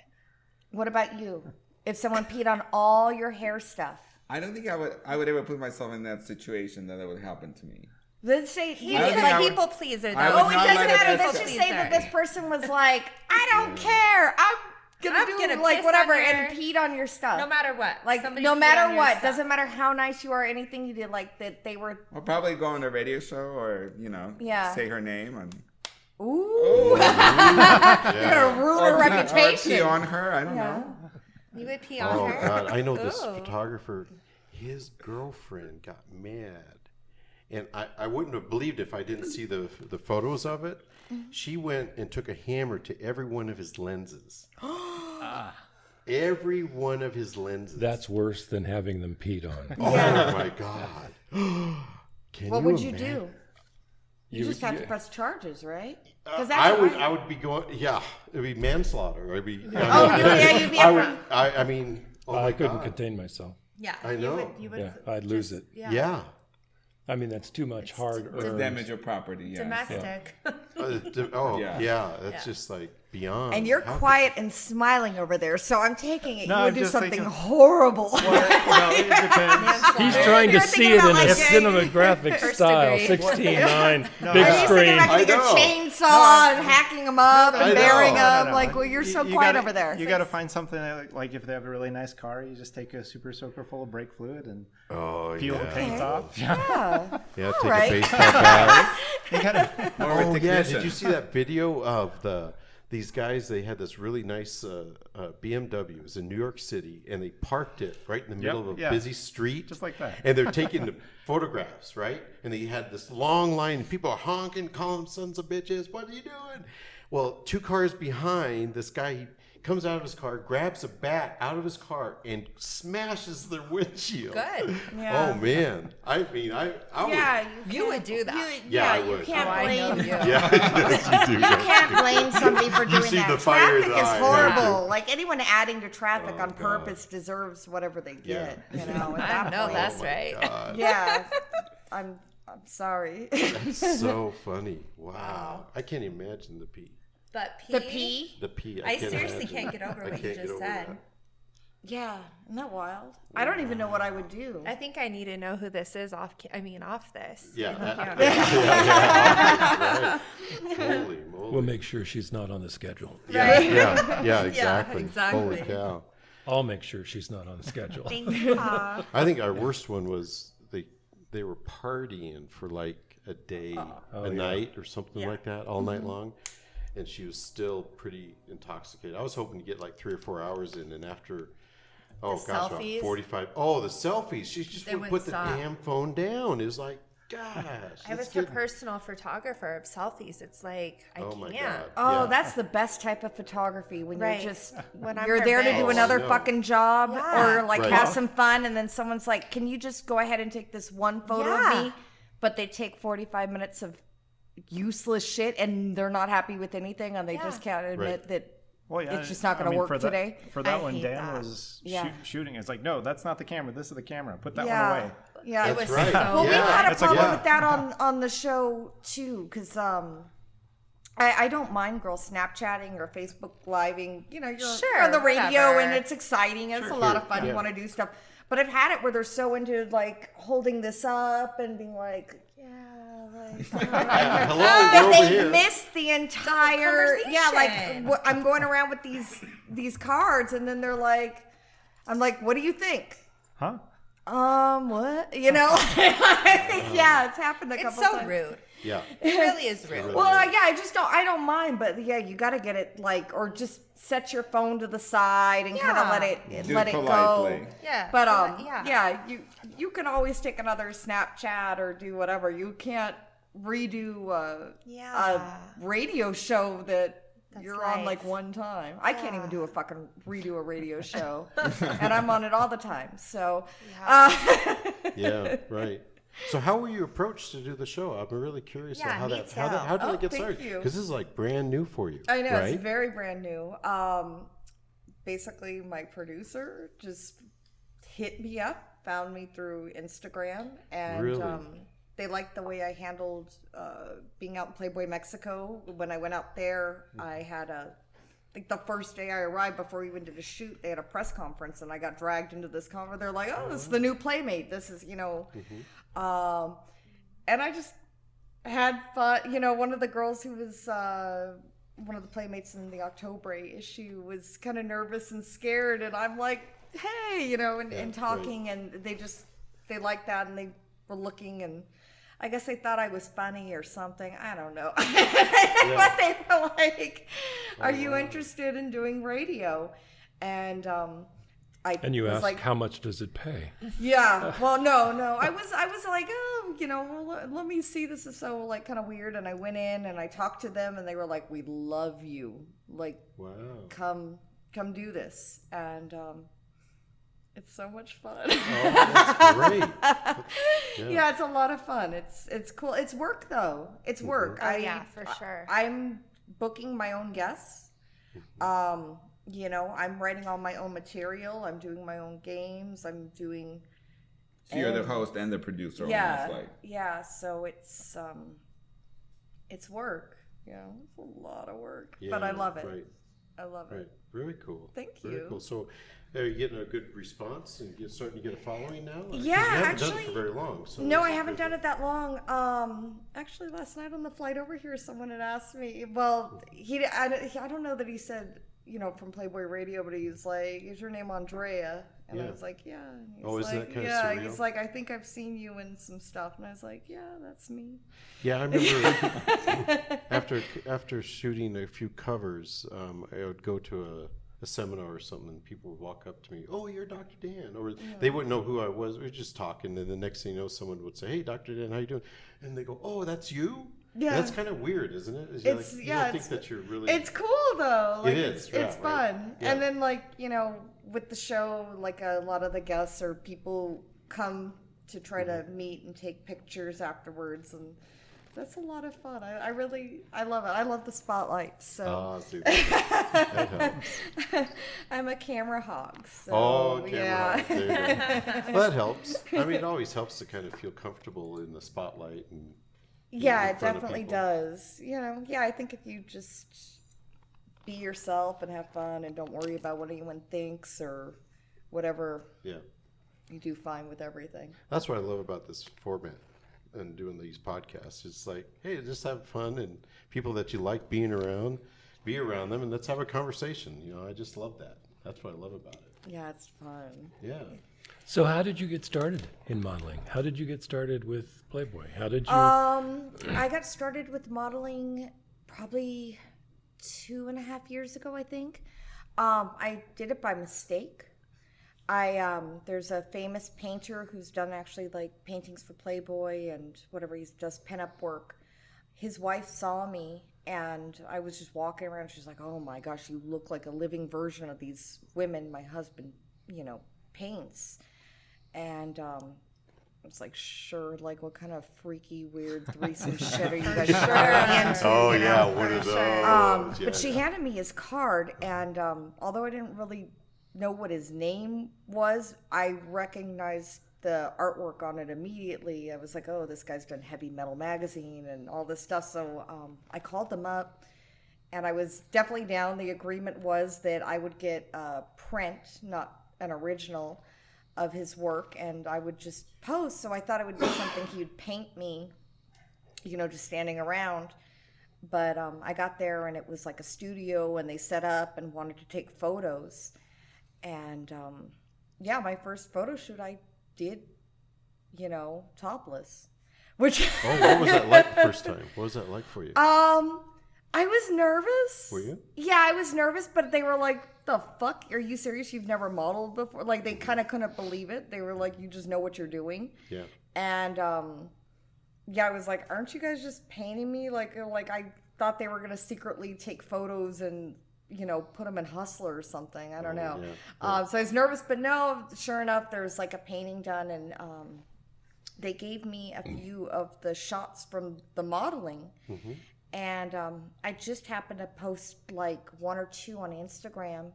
What about you? If someone peed on all your hair stuff, I don't think I would ever put myself in that situation that would happen to me. let's say He's I don't think a I would- people pleaser, though. I would oh, it not doesn't let it matter. escalate. Let's just say that this person was like, I don't care. I'm gonna do gonna like piss whatever on your- and peed on your stuff. No matter what. Like Somebody no peed matter on your what, stuff. doesn't matter how nice you are, anything you did, like that they were. I'll probably go on a radio show or, Yeah. say her name and Ooh, you're gonna ruin her or reputation. pee on her. I don't know. You would pee on Oh, her? God. I know this Ooh. photographer, his girlfriend got mad. And I wouldn't have believed if I didn't see the photos of it. She went and took a hammer to every one of his lenses. Every one of his lenses. That's worse than having them peed on. Oh, my God. Can What would you imagine? do? You just have to press charges, right? I would be going, yeah, it'd be manslaughter. I'd be, Oh, you'd be I up would, for- I mean, oh my I couldn't God. contain myself. Yeah. I know. You would Yeah, I'd lose it. Yeah. I mean, that's too much hard earned. Damage of property. Yes. Domestic. Yeah. Yeah, that's just like beyond. And you're How could- quiet and smiling over there, so I'm taking it No, you would I'm do just something thinking- horrible. Well, it depends. He's trying to You're see thinking it about in a like cinematographic First style, degree. 16:9, big No, Are you thinking screen. about getting a I know. chainsaw and hacking them up I and know. burying No, them? No, Like, well, you're so You quiet gotta- over there. You got to find something like if they have a really nice car, you just take a super soaker full of brake fluid and Oh, peel the yeah. paint off. Yeah. Yeah, take right. a baseball bat. You gotta, Oh, yeah. technician. Did you see that video of these guys? They had this really nice BMW. It was in New York City, and they parked it right in the middle of a yeah. busy street. Just like that. And they're taking the photographs, right? And they had this long line, and people are honking, calling them sons of bitches. What are you doing? Well, 2 cars behind, this guy, comes out of his car, grabs a bat out of his car, and smashes the windshield. Good. Yeah. Oh man! I mean, I Yeah, You would do that. Yeah, I you would. can't Oh, I know blame. you. yeah, yes, you do. You can't blame somebody for doing see that. the fire in Traffic the is eye, horrible. don't you? Like anyone adding to traffic Oh, on God. purpose deserves whatever they Yeah. get. You know, at I that know point. that's Oh, my right. God. Yeah, I'm sorry. So funny. Wow. I can't imagine the pee. But The pee? The pee. I can't seriously imagine. can't get over I what you can't just get over said. that. Yeah, isn't that wild? I don't even know what I would do. I think I need to know who this is off this. Yeah. Right. Holy moly. We'll make sure she's not on the schedule. Yeah, exactly. exactly. Holy cow. I'll make sure she's not on the schedule. Thank you, Pa. I think our worst one was they were partying for like a day, a night or something like that, all night long. And she was still pretty intoxicated. I was hoping to get like 3 or 4 hours in, and after, about selfies? 45. Oh, the selfies. She just They wouldn't wouldn't put the stop. damn phone down. It was like, gosh. I was let's a get- personal photographer of selfies. It's like I Oh can't. my God. Oh, Yeah. that's the best type of photography when Right. you're just When I'm you're there to do nervous. another Oh, I know. fucking job Yeah. or like Right. have some fun, and then someone's like, "Can you just go ahead and take this one photo Yeah. of me?" But they take 45 minutes of useless shit, and they're not happy with anything, and they Yeah. just can't admit Right. that. Well, yeah, It's just not gonna work for today. For that I one, hate Dan that. was Yeah. shooting. It's like, no, that's not the camera. This is the camera. Put that one Yeah, away. yeah. It That's was right. so Well, we've had a That's like- problem yeah. with that on the show too, because I don't mind girls Snapchatting or Facebook living. You know, you're Sure, on the radio whatever. and it's exciting and it's a lot of fun. You want to do stuff, but I've had it where they're so into like holding this up and being like, Hello, that we're over they've here. missed the entire conversation. I'm going around with these cards, and then they're like, I'm like, what do you think? Huh? What? You know? Yeah, it's happened a It's couple so times. rude. Yeah. It really is rude. Well, yeah, I don't mind, but yeah, you got to get it like, or just set your phone to the side and kind of Yeah. Do let it it politely. go. Yeah. But yeah. you can always take another Snapchat or do whatever. You can't redo a radio show that you're on like life. one time. I can't even redo a radio show, and I'm on it all the time. So, Yeah, right. So how were you approached to do the show? I'm really curious Yeah, how me that too. how did it get thank started? you. Because this is like brand new for you. I know right? it's very brand new. Basically, my producer just hit me up, found me through Instagram, and Really? they liked the way I handled being out in Playboy Mexico. When I went out there, I had like the first day I arrived, before we even did a shoot, they had a press conference, and I got dragged into this conference. They're like, "Oh, this is the new Playmate. This is, and I just had fun. You know, one of the girls who was one of the Playmates in the October issue was kind of nervous and scared, and I'm like, "Hey," and talking, and they liked that, and they were looking, and I guess they thought I was funny or something. I don't know. But they were like, "Are you interested in doing radio?" And And you was asked, like, how much does it pay? yeah. Well, no. I was like, oh, well, let me see. This is so like kind of weird. And I went in and I talked to them, and they were like, "We love you. Like, Wow. come do this." And it's so much fun. Oh, that's great. Yeah, it's a lot of fun. It's cool. It's work though. It's work. Oh, yeah, for sure. I'm booking my own guests. I'm writing all my own material. I'm doing my own games. I'm doing. So you're the host and the producer, Yeah, almost like. yeah. So it's work. It's a lot of work, but I love it. Right. I love Right. it. Very cool. Thank Very you. cool. So are you getting a good response and you're starting to get a following now? 'Cause Yeah, you haven't done actually- it for very long. So No, this I is haven't good. done it that long. Actually, last night on the flight over here, someone had asked me. Well, I don't know that he said, from Playboy Radio, but he was like, "Is your name Andrea?" And I Yeah. was like, "Yeah." And he's Oh, isn't like, that kinda yeah. surreal? He's like, "I think I've seen you in some stuff," and I was like, "Yeah, that's me." Yeah, I remember after shooting a few covers, I would go to a seminar or something, and people would walk up to me, "Oh, you're Dr. Dan," or they wouldn't know who I was. We were just talking, and the next thing you know, someone would say, "Hey, Dr. Dan, how you doing?" And they go, "Oh, that's you." Yeah. That's kind of weird, isn't it? Is It's you yeah. don't think that you're really. It's cool though. Like, It is, It's yeah, fun. right. Yeah. And then like with the show, like a lot of the guests or people come to try to meet and take pictures afterwards, and that's a lot of fun. I love it. I love the spotlight. So See, that helps. I'm a camera hog. So, Camera hog. There you go. Well, that helps. I mean, it always helps to kind of feel comfortable in the spotlight and. Yeah, in it front of definitely people. does. I think if you just be yourself and have fun and don't worry about what anyone thinks or whatever, Yeah. you do fine with everything. That's what I love about this format and doing these podcasts. It's like, hey, just have fun and people that you like being around, be around them, and let's have a conversation. I just love that. That's what I love about it. Yeah, it's fun. Yeah. So how did you get started in modeling? How did you get started with Playboy? How did you? I got started with modeling probably 2.5 years ago, I think. I did it by mistake. There's a famous painter who's done actually like paintings for Playboy and whatever. He does pinup work. His wife saw me and I was just walking around. She's like, "Oh my gosh, you look like a living version of these women my husband, paints." And I was like, "Sure, like what kind of freaky, weird threesome shit are you guys into?" Oh, yeah, one of those. But she handed me his card, and although I didn't really know what his name was, I recognized the artwork on it immediately. I was like, "Oh, this guy's done Heavy Metal Magazine and all this stuff." So I called them up, and I was definitely down. The agreement was that I would get a print, not an original, of his work, and I would just post. So I thought it would be something he would paint me, just standing around. But I got there and it was like a studio and they set up and wanted to take photos. And my first photo shoot I did, topless. Which What was that like the first time? What was that like for you? I was nervous. Were you? Yeah, I was nervous, but they were like, "The fuck? Are you serious? You've never modeled before?" Like, they kind of couldn't believe it. They were like, "You just know what you're doing." Yeah. And, I was like, "Aren't you guys just painting me?" Like I thought they were going to secretly take photos and, put them in Hustler or something. I don't know. Yeah. So I was nervous, but no, sure enough, there was like a painting done, and they gave me a few of the shots from the modeling. Mm-hmm. And I just happened to post like one or two on Instagram.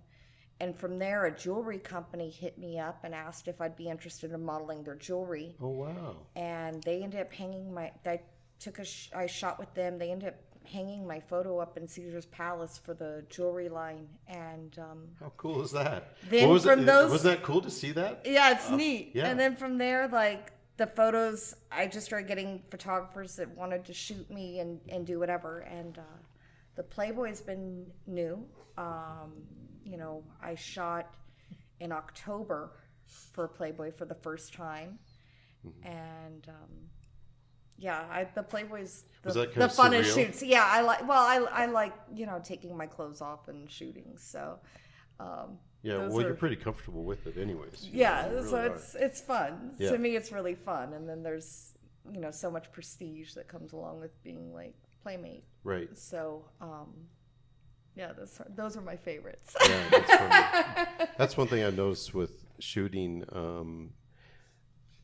And from there, a jewelry company hit me up and asked if I'd be interested in modeling their jewelry. Oh, wow. And they ended up hanging I shot with them. They ended up hanging my photo up in Caesar's Palace for the jewelry line. And how cool is that? Then was that cool to see that? Yeah, it's neat. Yeah. And then from there, like, the photos, I just started getting photographers that wanted to shoot me and do whatever. And the Playboy's been new. I shot in October for Playboy for the first time. Mm-hmm. And the Playboy's the funnest surreal? shoots. Yeah, I like taking my clothes off and shooting. So you're pretty comfortable with it anyways. It's fun. Yeah. To me, it's really fun. And then there's, so much prestige that comes along with being like Playmate. Right. So, those are my favorites. Yeah, that's funny. That's one thing I noticed with shooting,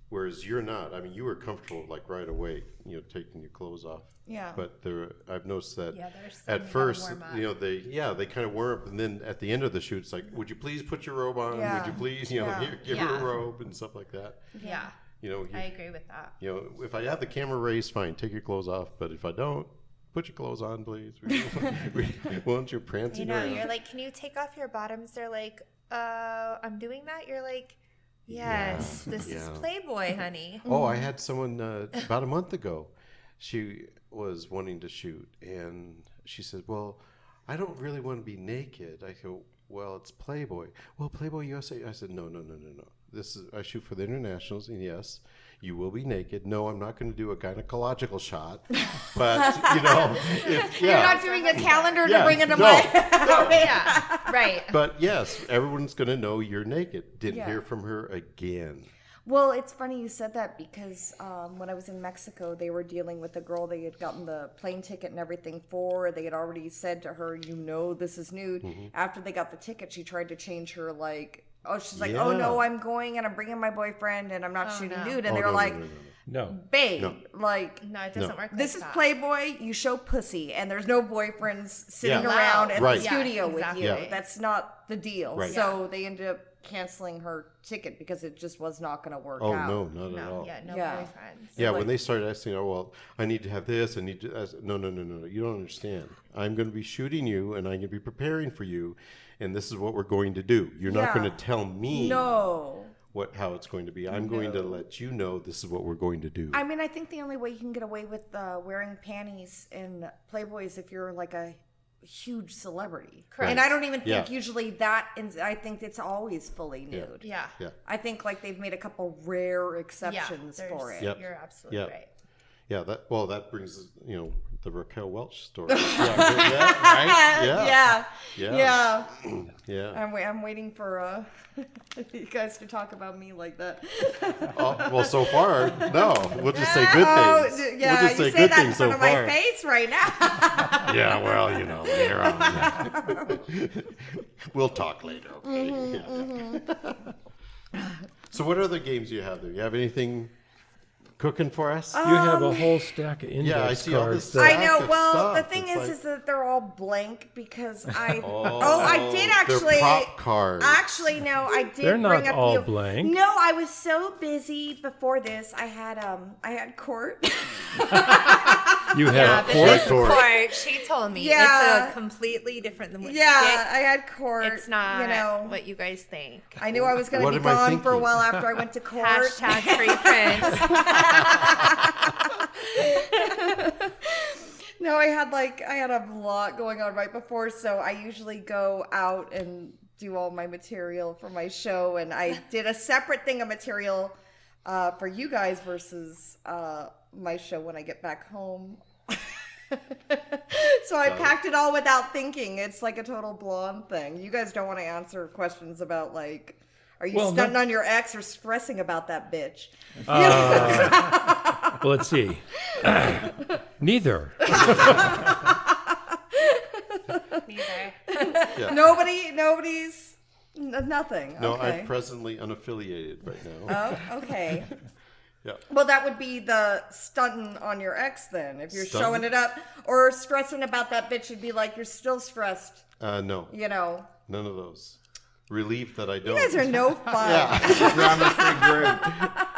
whereas you're not. I mean, you were comfortable like right away, taking your clothes off. Yeah. But I've noticed that there's at first, they kind of warm up, and then at the end of the shoot, it's like, "Would you please put your robe on? Yeah. Would you please, give her a robe and stuff like that." Yeah. I agree with that. If I have the camera raised, fine, take your clothes off. But if I don't, put your clothes on, please. We want you prancing around. You're like, "Can you take off your bottoms?" They're like, I'm doing that. You're like, "Yes, this is Playboy, honey." Oh, I had someone about a month ago. She was wanting to shoot, and she said, "Well, I don't really want to be naked." I go, "Well, it's Playboy." "Well, Playboy USA." I said, No. I shoot for the internationals, and yes, you will be naked. No, I'm not going to do a gynecological shot, but You're not doing a calendar to bring into my. Yeah, right. But yes, everyone's going to know you're naked. Didn't hear from her again. Well, it's funny you said that because when I was in Mexico, they were dealing with a girl they had gotten the plane ticket and everything for. They had already said to her, this is nude. After they got the ticket, she tried to change her she's like, oh no, I'm going and I'm bringing my boyfriend and I'm not shooting nude. And they were like, No. babe, No, it doesn't work. This is like that. Playboy. You show pussy, and there's no boyfriends sitting around at the studio with you. Yeah. That's not the deal. Right. So they ended up canceling her ticket because it just was not going to work Oh, out. no, not at all. Yeah, no Yeah. boyfriends. Yeah, when they started asking, I need to have this, I need to... No, you don't understand. I'm going to be shooting you, and I'm going to be preparing for you, and this is what we're going to do. You're not going to tell me how it's going to be. I'm going to let you know this is what we're going to do. I mean, I think the only way you can get away with wearing panties in Playboy is if you're like a huge celebrity. Correct. And I don't even think usually that, I think it's always fully nude. Yeah. I think they've made a couple rare exceptions for it. You're absolutely right. Yeah, that brings the Raquel Welch story. Right? Yeah. I'm waiting for you guys to talk about me like that. So far, no. We'll just say good things. Yeah, we'll just you say say good that in things front so of my far. face right now. Yeah, well, later on. We'll talk later, okay? So what other games do you have there? You have anything cooking for us? You have a whole stack of index I see all cards. this I know. stack of Well, stuff. the thing It's is that they're all blank because I. Oh, I did actually. They're prop cards. Actually, no, I did. They're bring not a all few. blank. No, I was so busy before this. I had court. You have Yeah, a but court. this court, she told me Yeah. it's a completely different than what Yeah, I had court. It's not what you guys think. I knew I was going What to be am I gone for a thinking? while after I went to court. Hashtag free Prince. No, I had a lot going on right before, so I usually go out and do all my material for my show, and I did a separate thing of material for you guys versus my show when I get back home. So I packed it all without thinking. It's like a total blonde thing. You guys don't want to answer questions about are you stunting on your ex or stressing about that bitch? Well, let's see. Neither. Neither. Nobody's nothing. No, okay. I'm presently unaffiliated right now. Oh, okay. Yeah. Well, that would be the stunting on your ex then. If you're Stunting? showing it up or stressing about that bitch, you'd be like, you're still stressed. No, none of those. Relief that I don't. You guys are no fun. Drama-free group.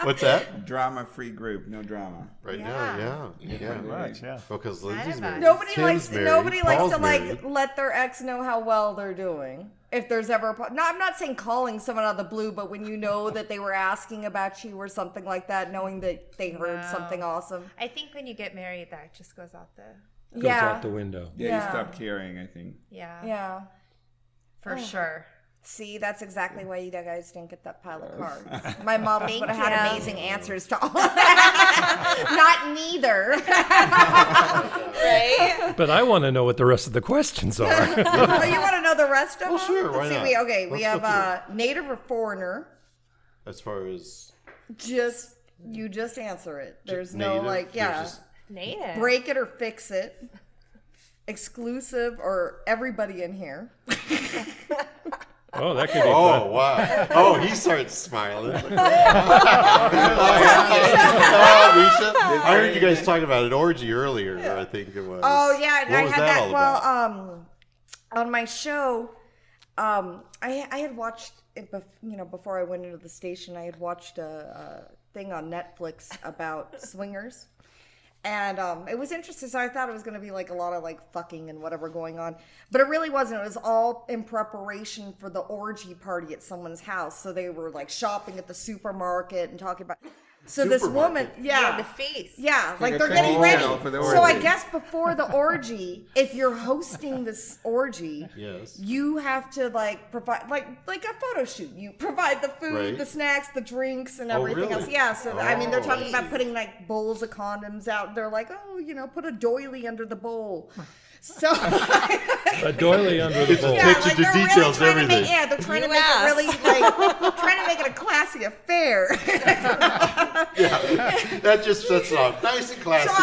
What's that? Drama-free group. No drama. Right now, yeah. Pretty much, yeah. Because Lindsay's married. Nobody Tim's married, likes Paul's to married. let their ex know how well they're doing. If there's ever no, I'm not saying calling someone out of the blue, but when you know that they were asking about you or something like that, knowing that they heard something awesome. I think when you get married, that just goes out the Goes out the window. Yeah, you stop caring, I think. Yeah. for sure. See, that's exactly why you guys didn't get that pile of cards. My mom would have Thank had you. amazing answers to all of that. Not neither. Right? But I want to know what the rest of the questions are. Oh, you want to know the rest of them? sure, why Let's not? see, we Let's go have native or foreigner. As far as You just answer it. There's no native, there's just- Native. break it or fix it. Exclusive or everybody in here. Oh, that could be Oh, fun. wow. Oh, he starts smiling. I heard you guys talking about an orgy earlier, I think it was. Oh yeah, and What I was had that that. all Well, about? on my show, I had watched it. Before I went into the station, I had watched a thing on Netflix about swingers. And it was interesting. So I thought it was going to be like a lot of like fucking and whatever going on. But it really wasn't. It was all in preparation for the orgy party at someone's house. So they were like shopping at the supermarket and talking about... So this woman... Yeah, the face. Yeah, like a they're getting cooking ready. channel for the So I orgy. guess before the orgy, if you're hosting this orgy... Yes. You have to like provide like a photo shoot. You provide the food, Right. the snacks, the drinks, and Oh, everything really? else. Yeah. So I mean, they're Oh, talking I about see. putting like bowls of condoms out. They're like, oh, put a doily under the bowl. So A doily under the bowl. Attention to they're details, really trying to everything. they're trying to make it really like trying to make it a classy affair. That just sets it off nice and classy. So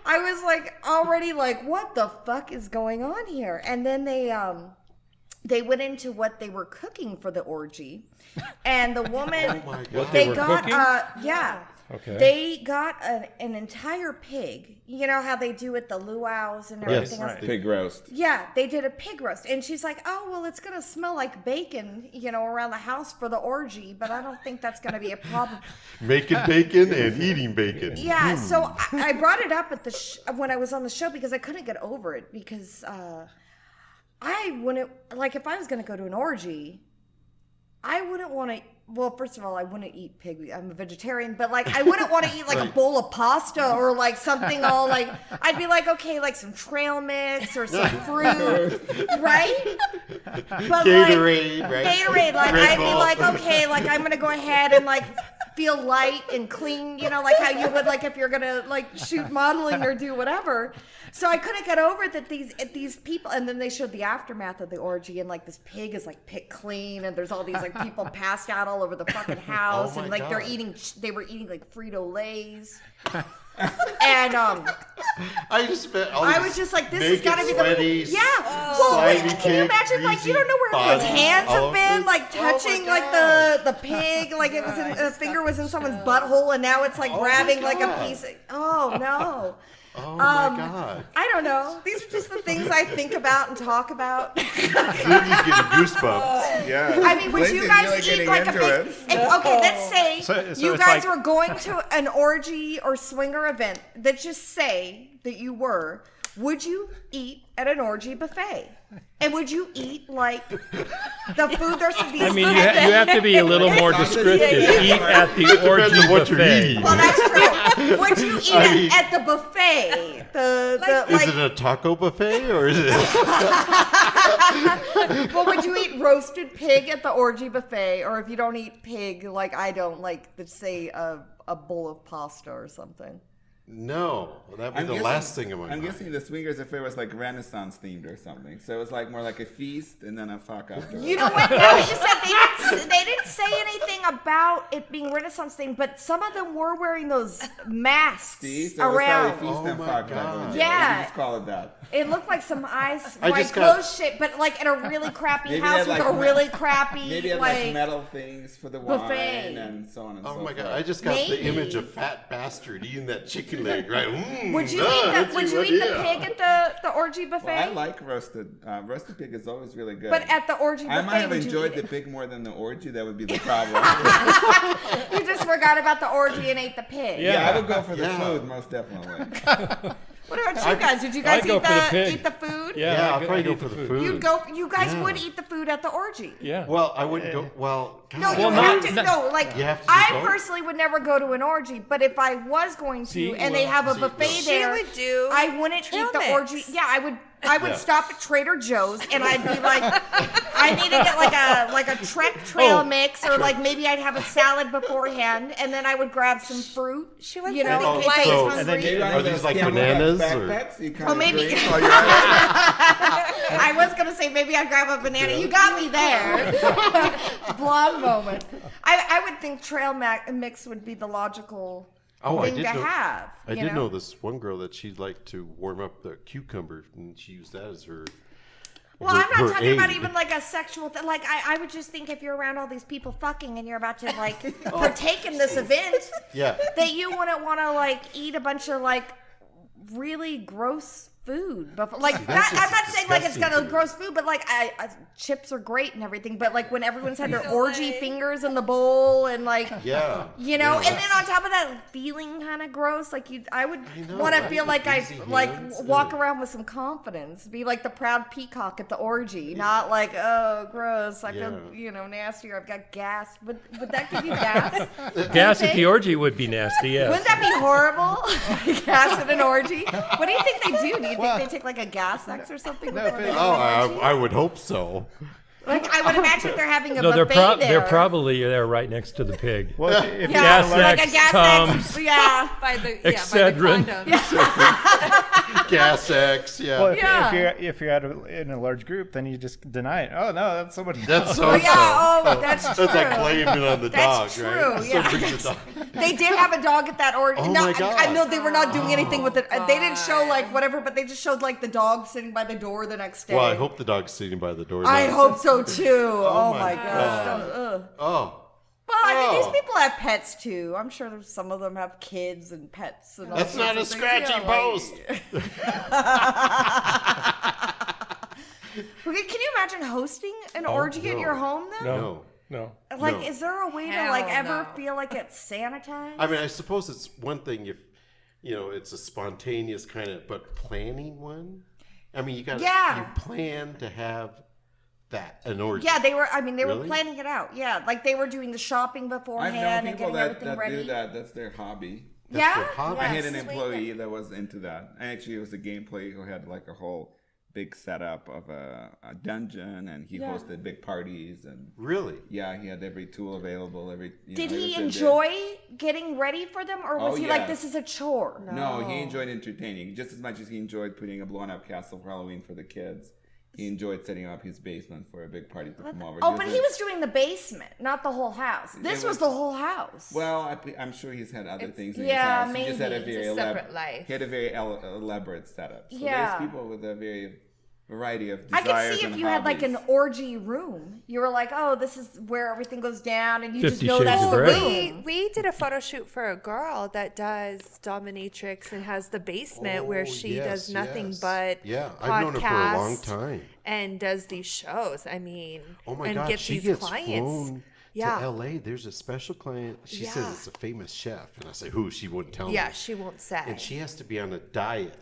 I was like already like, what the fuck is going on here? And then they went into what they were cooking for the orgy, and the woman What they were got cooking? Okay. they got an entire pig. You know how they do at the luau's and everything else. Pig roast. Yeah, they did a pig roast, and she's like, "Oh well, it's gonna smell like bacon, around the house for the orgy, but I don't think that's gonna be a problem." Making bacon and eating bacon. Yeah, so I brought it up at when I was on the show because I couldn't get over it because I wouldn't if I was gonna go to an orgy, I wouldn't want to. Well, first of all, I wouldn't eat pig. I'm a vegetarian, but I wouldn't want to eat a bowl of pasta or something all I'd be like, okay, some trail mix or some fruit, right? But Gatorade, right? Gatorade, I'd be like, okay, I'm gonna go ahead and feel light and clean, like how you would if you're gonna shoot modeling or do whatever. So I couldn't get over it that these people, and then they showed the aftermath of the orgy, and this pig is picked clean, and there's all these people passed out all over the fucking house, Oh and my they were eating Frito-Lays. And I just spent all I this was just like, this naked, has got to be sweaty, the Well, slimy can you imagine you don't know where his hands have been touching the pig, it was a finger was in someone's butthole, and now it's grabbing a piece. Oh no. Oh my God. I don't know. These are just the things I think about and talk about. Cindy's getting goosebumps. Yeah. I mean, would Lindsay's you guys really eat getting a into pig? it. Okay, let's say So you it's guys were going to an orgy or swinger event. Let's just say that you were. Would you eat at an orgy buffet? And would you eat the food there's these? I mean, you have to be a little more descriptive. Eat at the orgy Depends on what you're buffet. eating. Well, that's true. Would you eat it at the buffet? Is it a taco buffet or is it? Well, would you eat roasted pig at the orgy buffet, or if you don't eat pig, I don't, let's say a bowl of pasta or something? No, that'd be the last thing in my I'm mind. guessing the swingers affair was Renaissance themed or something. So it was more like a feast and then a fuck after. You know what? Now that you said they didn't say anything about it being Renaissance themed, but some of them were wearing those masks See? So around. it was probably feast and fuck. God. Yeah. You just call it that. It looked like some eyes, I just got- closed shit, but in a really crappy Maybe house they had, with a really crappy Maybe it had metal things for the buffet. wine and so on and so Oh forth. my God! I just got the Maybe. image of fat bastard eating that chicken leg, right? Would you eat the pig at the orgy buffet? Well, I like roasted. Roasted pig is always really good. But at the orgy buffet, I might have would you enjoyed eat the it? pig more than the orgy. That would be the problem. You just forgot about the orgy and ate the pig. Yeah, I would go for the Yeah. food most definitely. What about you guys? Did you guys I'd go eat for the pig. eat the food? Yeah, I'll I'd probably go eat for the food. You'd go. You guys Yeah. would eat the food at the orgy. Yeah. Well, I wouldn't go. Well, God. No, you Well, have no, to. no. No, You have to do I both? personally would never go to an orgy, but if I was going to, See, and they have a buffet She there, would do I wouldn't trail eat the mix. orgy. Yeah, I would. I would Yeah. stop at Trader Joe's and I'd be like, I need to get a Trek trail mix, or maybe I'd have a salad beforehand, and then I would grab some fruit. She wants you know, something in case I light. was And hungry. Maybe Are one of these those like Camelback bananas, or- backpacks you kind Oh, of maybe. drink while you're at it. I was gonna say maybe I'd grab a banana. You got me there. Blonde moment. I would think trail mix would be the logical thing to have. I did know this one girl that she'd like to warm up the cucumber, and she used that as her. Well, I'm her not talking about aid. even a sexual thing. I would just think if you're around all these people fucking and you're about to partake in this event, Yeah. that you wouldn't want to eat a bunch of really gross food. But I'm just not saying it's disgusting gonna to me. gross food, but chips are great and everything. But when everyone's had their orgy fingers in the bowl and Yeah. you know, Yeah, and then on top of that, feeling kind of gross. I would know, want to right? feel like I Easy hands. walk around with some confidence, be like the proud peacock at the orgy, not oh gross. I feel nasty, or I've got gas. Would that give you gas? Gas at the orgy would be nasty, yes. Wouldn't that be horrible? Gas at an orgy. What do you think they do? Do you think they take a gas X or something? No, before if they it- go to an orgy? I would hope so. I would imagine they're having a No, buffet there. they're probably there right next to the pig. Well, if yeah, gas like a X, gas Tums, X. Yeah. by the Excedrin. condoms. Gas sex, yeah. Well, Yeah. if you're in a large group, then you just deny it. Oh no, that's somebody. That's else. so. That's true. That's like blaming it on the That's dog, true, right? yeah. So bring the dog. They did have a dog at that orgy. Oh No, my God. I know they were not doing anything with it. They didn't show like whatever, but they just showed like the dog sitting by the door the next day. Well, I hope the dog's sitting by the door. I now. hope so too. Oh, my my gosh. Ugh. Oh. Well, I mean, Oh. these people have pets too. I'm sure some of them have kids and pets and all That's not a sorts of things. scratchy Yeah, post. Okay, can you imagine hosting an orgy at no. your home though? No. Like, No. is there a way to like ever feel like it's sanitized? I mean, I suppose it's one thing if, it's a spontaneous kind of, but planning one? I mean, you plan to have an orgy. Yeah, they were Really? planning it out. Yeah, like they were doing the shopping I've beforehand known and people getting that everything ready. do that. That's their hobby. Yeah? Their hobby. I had Yeah, an sweet. employee that was into that. Actually, it was a gameplay who had like a whole big setup of a dungeon, and he hosted big parties, and Really? yeah, he had every tool available. Did he was in there. enjoy getting ready for them, or was Oh, he like, yes. this is a chore? No, he enjoyed entertaining just as much as he enjoyed putting a blown-up castle for Halloween for the kids. He enjoyed setting up his basement for a big party to come over. Oh, but he was doing the basement, not the whole house. This was the whole house. Well, I'm sure he's had other things in yeah, his house. He just had a maybe. very It's a separate life. He had a very elaborate setup. So Yeah. there's people with a very variety of I desires could see and if you had like hobbies. an orgy room. You were like, oh, this is where everything goes down, and you 50 just know Shades that's of the Grey. room. We did a photo shoot for a girl that does dominatrix and has the basement where she does nothing but Yeah, I've known her for a long podcast time. and does these shows. I mean, Oh my and God, gets she these gets clients. flown Yeah. to LA. There's a special client. She says Yeah. it's a famous chef. And I say, who? She wouldn't tell me. Yeah, she won't say. And she has to be on a diet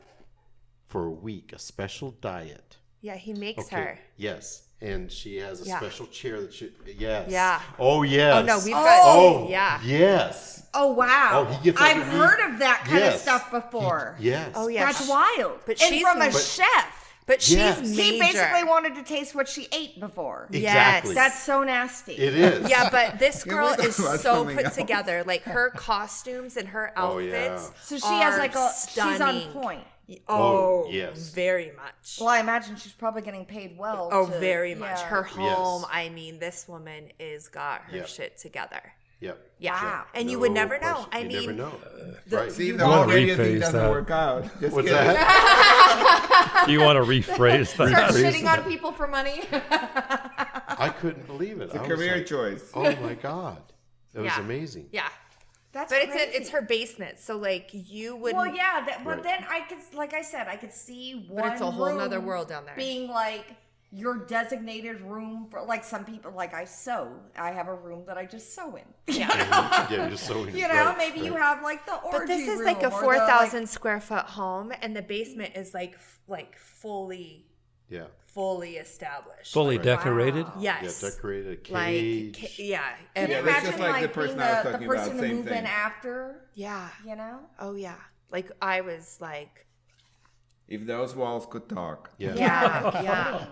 for a week, a special diet. Yeah, he makes her. Yes. And she has a Yeah. special chair that she, yes. Yeah. Oh, yes. Oh no, we've got. Oh, yeah. yes. Oh wow! Oh, he gets I've underneath. heard of that kind of Yes. stuff before. Yes. Oh yeah. That's wild. But and she's from a but- chef. But she's Yes. major. He basically wanted to taste what she ate before. Exactly. That's so nasty. It is. Yeah, but this Can girl we talk is about so something put else? together. Like her costumes and her Oh, yeah. outfits. So she has are like a. She's on stunning. point. Oh, yes. very much. Well, I imagine she's probably getting paid well. Oh, to- very much. yeah. Her home. I mean, this woman is got her Yep. shit together. Yep. Yeah, Wow. and you No would never know. question. I You mean, never know. the- Right. See, You the wanna whole radio thing rephrase doesn't that. work out. Just What's kidding. that? Do you want to rephrase Start that? shitting on people for money. I couldn't believe it. It's a I was career like, choice. oh my God. That was Yeah. amazing. yeah. That's But crazy. it's her basement, so like you would. Well, yeah, but Right. then I could, like I said, I could see one. But it's a whole room nother world down there. Being like your designated room for, like some people, like I sew. I have a room that I just sew in. Yeah. Yeah, just so You know, maybe you have like the orgy But this is room like a or the, 4,000 square foot home, and the basement is like fully established. Fully Like, decorated? yes. Yeah, decorated Like cage. yeah. Can you Yeah, that's imagine just like the person being I was the talking person about, to same move thing. in after? Yeah. You know? Oh yeah. Like I was like, If those walls could talk. Yeah. yeah, yeah.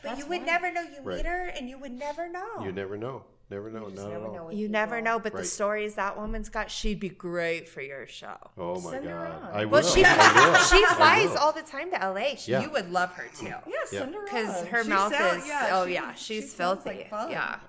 But you would wild. never know. You Right. meet her, and you would never know. You never know. Never know. Not just at never all. know with You people. never know. But Right. the stories that woman's got, she'd be great for your show. Oh my Send her God. on. I will. Well, she I will. she I flies will. all the time to LA. Yeah. You would love her too. Yeah, send her Because on. her She mouth sounds- is, yeah, oh she- yeah, she she's sounds filthy. like fun. Yeah.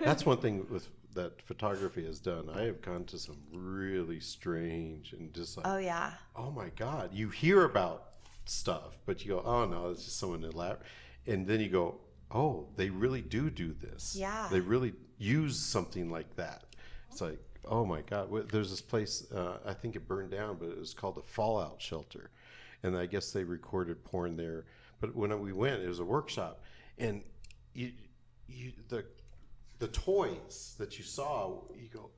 That's one thing with that photography has done. I have gone to some really strange and just like, Oh yeah. oh my God. You hear about stuff, but you go, oh no, it's just someone elaborate. And then you go, oh, they really do this. Yeah. They really use something like that. It's like, oh my God. There's this place, I think it burned down, but it was called the Fallout Shelter. And I guess they recorded porn there. But when we went, it was a workshop. And the toys that you saw, you go,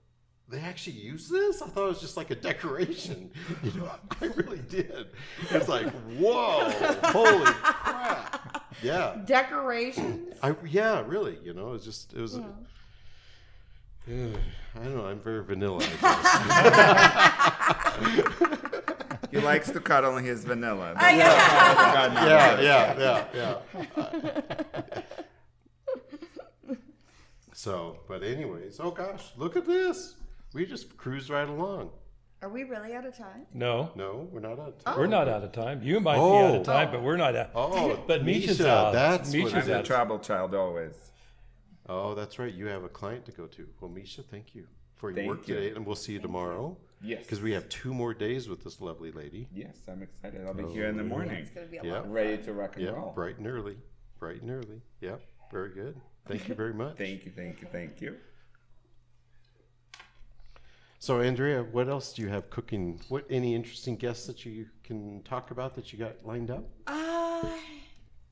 they actually use this? I thought it was just like a decoration. You know, I really did. It's like, whoa, holy crap. Yeah. Decorations. Yeah, really. You know, it was. I don't know. I'm very vanilla, I guess. He likes to cuddle in his vanilla. Yeah. So, but anyways, oh gosh, look at this. We just cruised right along. Are we really out of time? No, No, we're not out of time. we're not out of time. You might be out of time, but we're not out. Oh, But Misha's Misha, out. that's what Misha's it I'm a out. trouble child always. Oh, that's right. You have a client to go to. Well, Misha, thank you for your Thank work you. today, and we'll see you tomorrow. Yes. Because we have 2 more days with this lovely lady. Yes, I'm excited. I'll be here in the morning, It's going to be a Yeah. lot. ready to rock and Yeah, roll. bright and early. Bright and early. Yeah, very good. Thank you very much. Thank you, thank you, thank you. So, Andrea, what else do you have cooking? Any interesting guests that you can talk about that you got lined up?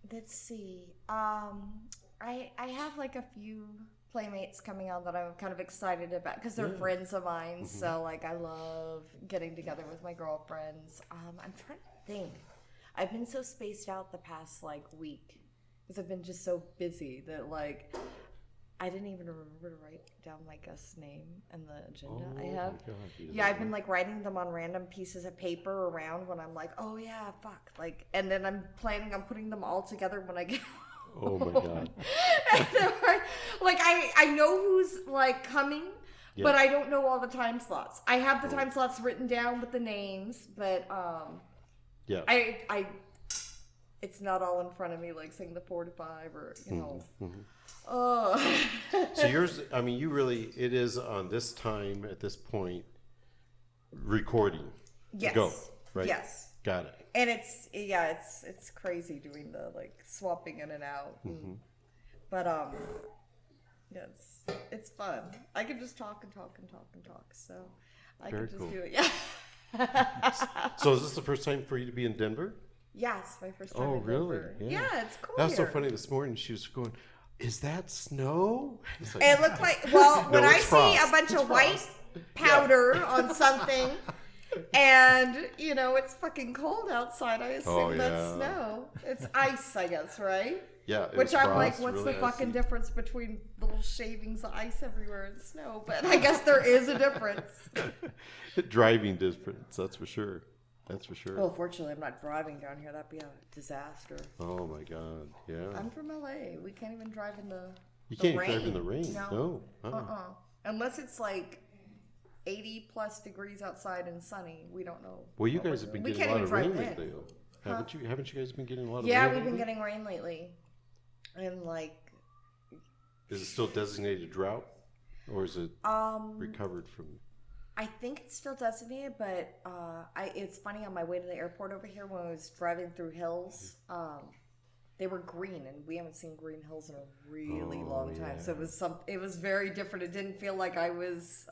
Let's see. I have like a few playmates coming on that I'm kind of excited about because they're friends of mine. So like I love getting together with my girlfriends. I'm trying to think. I've been so spaced out the past like week because I've been just so busy that like I didn't even remember to write down my guest's name and the agenda I have. my God, you Yeah, I've been like writing them on random pieces of paper around when I'm like, oh yeah, fuck, like, and then I'm planning on putting them all together when I get Oh my God. like I know who's like coming, Yeah. but I don't know all the time slots. I have the time slots written down with the names, but Yeah. I it's not all in front of me like saying the 4 to 5 or you know. Oh. So yours, I mean, you really, it is on this time at this point, recording. Yes. Go, right? Yes. Got it. And it's crazy doing the like swapping in and out. But yeah, it's fun. I can just talk and talk and talk and talk. So I Very can just cool. do it. Yeah. So is this the first time for you to be in Denver? Yes, my first time. Oh, in really? Denver. Yeah. Yeah, it's cool. That was so here. funny this morning. She was going, "Is that snow?" It's like, It looked like when I it's see frost. a bunch It's of white powder on something, and you know it's fucking cold outside. I assume that's yeah. snow. It's ice, I guess, right? Yeah. it Which was I'm like, frost, what's really the fucking icy. difference between little shavings of ice everywhere and snow? But I guess there is a difference. Driving difference, that's for sure. That's for sure. Well, fortunately, I'm not driving down here. That'd be a disaster. Oh my God. Yeah. I'm from LA. We can't even drive in the You the can't rain. drive in the rain. No. Unless it's like 80 plus degrees outside and sunny. We don't know. Well, you what we're guys have been doing. We getting a can't lot of even rain drive in. lately, though. Haven't you? Haven't you guys been getting a lot of rain? Yeah, we've been lately? getting rain lately. And like, Is it still designated drought, or is it recovered from? I think it's still designated, but it's funny, on my way to the airport over here when I was driving through hills, they were green, and we haven't seen green hills in a really long time. So it was very different. It didn't feel like I was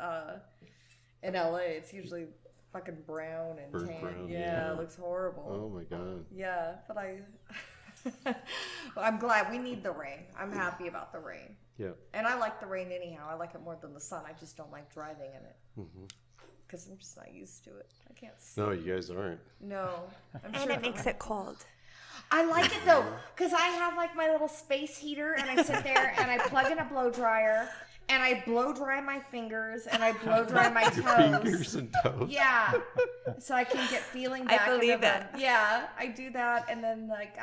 in LA. It's usually fucking brown and Burnt tan. brown, Yeah, yeah. it looks horrible. Oh my God. Yeah, but I'm glad we need the rain. I'm happy about the rain. Yeah. And I like the rain anyhow. I like it more than the sun. I just don't like driving in it. Because I'm just not used to it. I can't see. No, you guys aren't. No. I'm And sure it makes it cold. I like it though. Because I have like my little space heater and I sit there and I plug in a blow dryer and I blow dry my fingers and I blow dry my toes. Fingers and toes. Yeah. So I can get feeling back. I believe into them. it. Yeah, I do that. And then like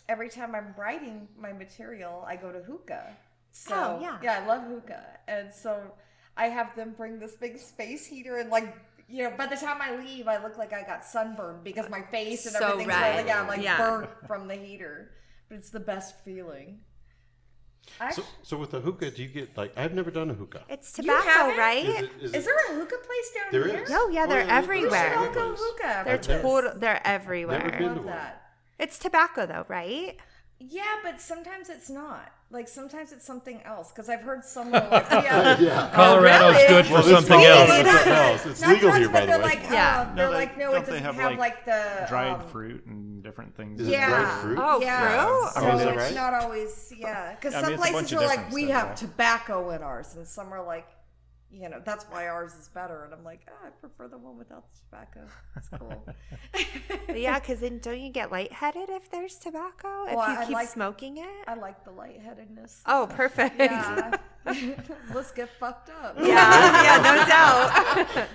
every time I'm writing my material, I go to hookah. So Oh, yeah. I love hookah. And so I have them bring this big space heater and like, you know, by the time I leave, I look like I got sunburned because my face and So everything's red. really, I'm like Yeah. burnt from the heater. But it's the best feeling. So with the hookah, do you get like? I've never done a hookah. It's You tobacco, haven't? right? Is there a hookah place down There here? is. Oh, yeah, they're We everywhere. should all go Place. hookah. They're I've never- total. They're Never everywhere. been to love one. that. It's tobacco, though, right? Yeah, but sometimes it's not. Like sometimes it's something else. Because I've heard someone like, yeah, Colorado's really? good for Well, this something is else. something else. It's Not legal drugs, here, by but the they're way. like, Yeah. they're like, no, it don't doesn't they have, have like the dried fruit and different things? Is it Yeah. dried fruit? Oh, Yeah, fruit? so I mean, is that it's right? not always, yeah. Because I mean, some it's a bunch places of are like, different we stuff, have yeah. tobacco in ours, and some are like, you know, that's why ours is better. And I'm like, I prefer the one without the tobacco. It's cool. But yeah, because then don't you get lightheaded if there's tobacco? If Well, you I keep like- smoking it? I like the lightheadedness. Oh, perfect. Yeah. Let's get fucked up. Yeah, no doubt.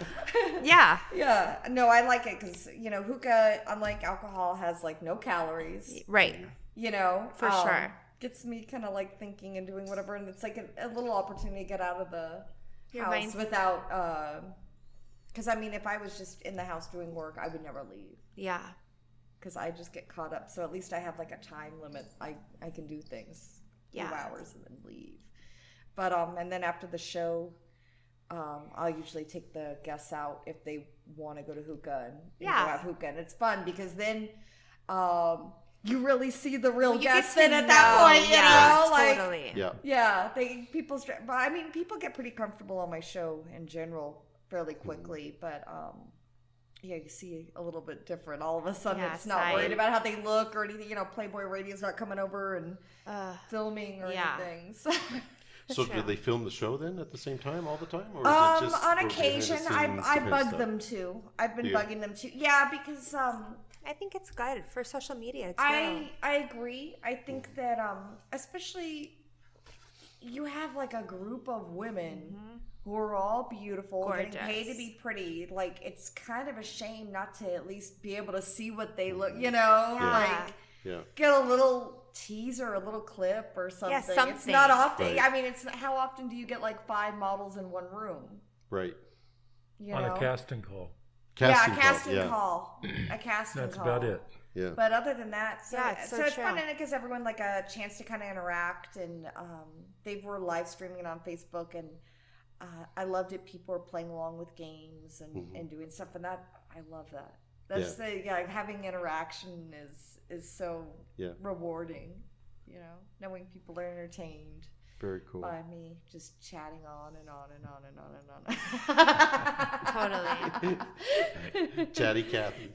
Yeah. Yeah. No, I like it because, you know, hookah, unlike alcohol, has like no calories. Right. You know, For sure. Gets me kind of like thinking and doing whatever, and it's like a little opportunity to get out of the Your house mind's- without Because, I mean, if I was just in the house doing work, I would never leave. Yeah. Because I just get caught up. So at least I have like a time limit. I can do things 2 hours and then leave. But, and then after the show, I'll usually take the guests out if they want to go to hookah and go have hookah. And it's fun because then you really see the real guests then at that point, you know? Totally. But I mean, people get pretty comfortable on my show in general fairly quickly, but you see a little bit different. All of a sudden, it's not worried about how they look or anything. You know, Playboy Radio's not coming over and filming or anything. So do they film the show then at the same time all the time? Or is it just on occasion, I bug them too. I've been bugging them too. Yeah, because I think it's good for social media too. I agree. I think that especially you have like a group of women who are all beautiful, getting paid to be pretty. Like, it's kind of a shame not to at least be able to see what they look, you know? Get a little teaser, a little clip or something. Yeah, something. It's not often. Right. I mean, how often do you get like 5 models in one room? Right. On a casting call. A casting call. That's about it. Yeah. But other than that, so it's true. fun, and it gives everyone like a chance to kind of interact. And they were live streaming it on Facebook, and I loved it. People were playing along with games and doing stuff, and that I love that. That's having interaction is so rewarding. You know, knowing people are entertained. Very cool. By me just chatting on and on and on and on and on. Totally. Chatty Cathy.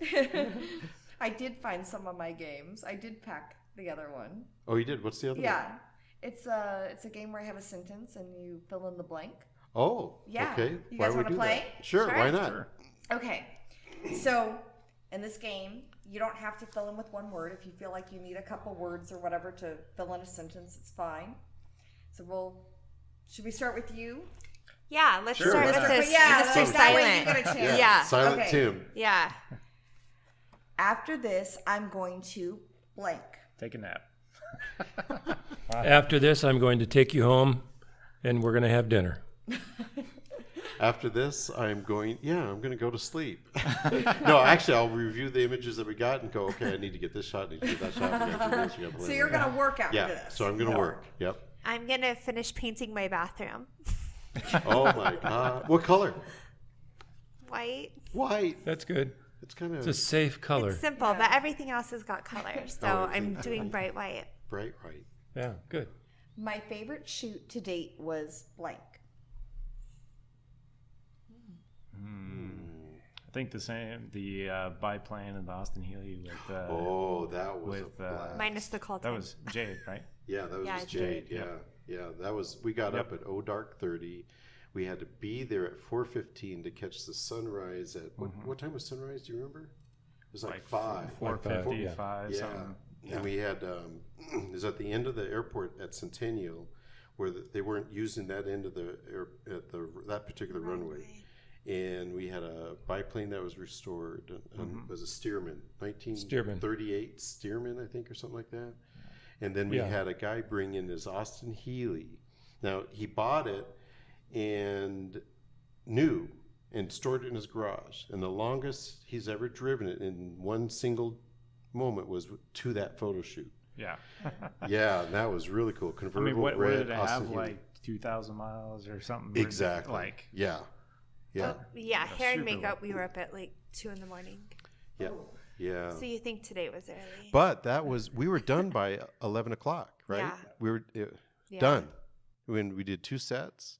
I did find some of my games. I did pack the other one. Oh, you did? What's the other one? Yeah. It's a game where I have a sentence and you fill in the blank. Oh, yeah. Okay. You guys want to play? Sure, why not? Sure. Okay. So, in this game, you don't have to fill in with one word. If you feel like you need a couple words or whatever to fill in a sentence, it's fine. So should we start with you? Yeah, let's start with this. Mr. Silent. That way you get a chance. Yeah. Silent Tim. Yeah. After this, I'm going to blank. Take a nap. After this, I'm going to take you home, and we're going to have dinner. After this, I'm going to go to sleep. No, actually, I'll review the images that we got and go, okay, I need to get this shot, I need to get that shot. We got to do this, we got to play So you're going to work after this. So I'm going to work. Yep. I'm going to finish painting my bathroom. Oh, my God. What color? White. That's good. It's a safe color. It's simple, but everything else has got colors. So I'm doing bright white. Bright white. Yeah, good. My favorite shoot to date was blank. I think the same. The biplane and the Austin Healy with. That was minus the call time. That was Jade, right? Yeah, that was Jade. Yeah. That was. We got up at dark 30. We had to be there at 4:15 to catch the sunrise at what time was sunrise? Do you remember? It was like 5. 4:55. Yeah. Something. And we had it was at the end of the airport at Centennial, where they weren't using that end of that particular runway. And we had a biplane that was restored. Was a Stearman, 1938 Stearman, I think, or something like that. And then we had a guy bring in his Austin Healy. Now, he bought it and knew and stored it in his garage. And the longest he's ever driven it in one single moment was to that photo shoot. Yeah. Yeah, and that was really cool. Convertible what red did it Austin have, Healy. like 2,000 miles or something? Exactly. Yeah. Hair and makeup, we were up at like 2 in the morning. Yeah. So you think today was early? But we were done by 11 o'clock, right? Yeah. We were done. When we did 2 sets,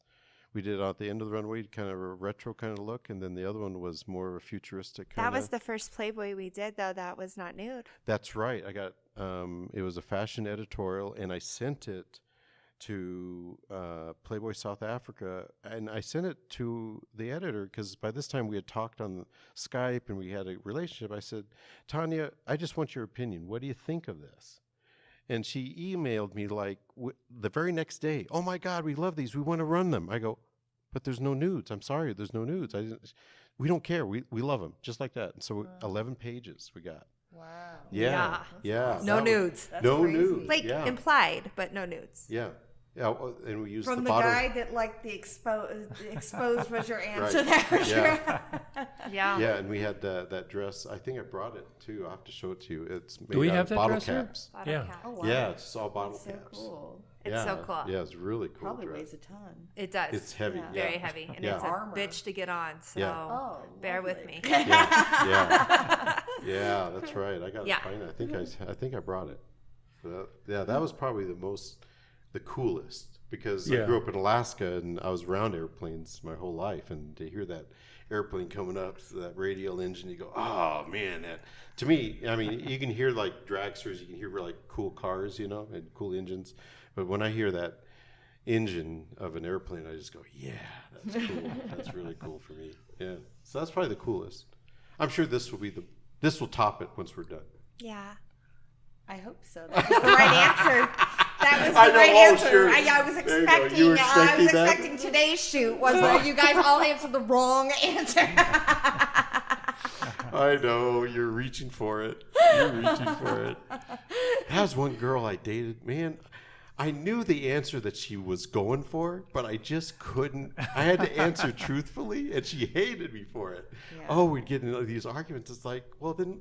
we did at the end of the runway, kind of a retro kind of look, and then the other one was more of a futuristic kind of. That was the first Playboy we did, though. That was not nude. That's right. I got it was a fashion editorial, and I sent it to Playboy South Africa, and I sent it to the editor because by this time we had talked on Skype and we had a relationship. I said, Tanya, I just want your opinion. What do you think of this? And she emailed me like the very next day, oh my God, we love these. We want to run them. I go, but there's no nudes. I'm sorry, there's no nudes. We don't care. We love them, just like that. And so 11 pages we got. Wow. Yeah. No nudes. No nudes. Like implied, but no nudes. Yeah. Yeah, and we used from the the bottom. guy that like the exposed was your answer Right. there. Yeah. Yeah. Yeah, and we had that dress. I think I brought it too. I'll have to show it to you. It's made Do we out have of that bottle dress here? caps. Bottom Yeah. cap. Oh, wow. Yeah, it's all bottle That's so caps. cool. It's Yeah. so cool. Yeah, it's really cool. Probably dress. weighs a ton. It does. It's heavy. Yeah. Yeah. Very heavy, and Yeah. it's a Armor. bitch to get on. So Yeah. Oh, bear with lovely. me. Yeah, that's right. I got Yeah. to find it. I think I brought it. That was probably the coolest, because I Yeah. grew up in Alaska and I was around airplanes my whole life, and to hear that airplane coming up to that radial engine, you go, oh man, that, to me, I mean, you can hear like dragsters, you can hear like cool cars, and cool engines, but when I hear that engine of an airplane, I just go, yeah, that's cool. That's really cool for me. Yeah, so that's probably the coolest. I'm sure this will top it once we're done. Yeah. I hope so. That was the right answer. That was the right answer. Sure. I was There you go. expecting. You were I was expecting that? expecting today's shoot was where you guys all answered the wrong answer. I know, you're reaching for it. That was one girl I dated. Man, I knew the answer that she was going for, but I just couldn't. I had to answer truthfully, and she hated me for it. Yeah. Oh, we'd get into these arguments. It's like, well, then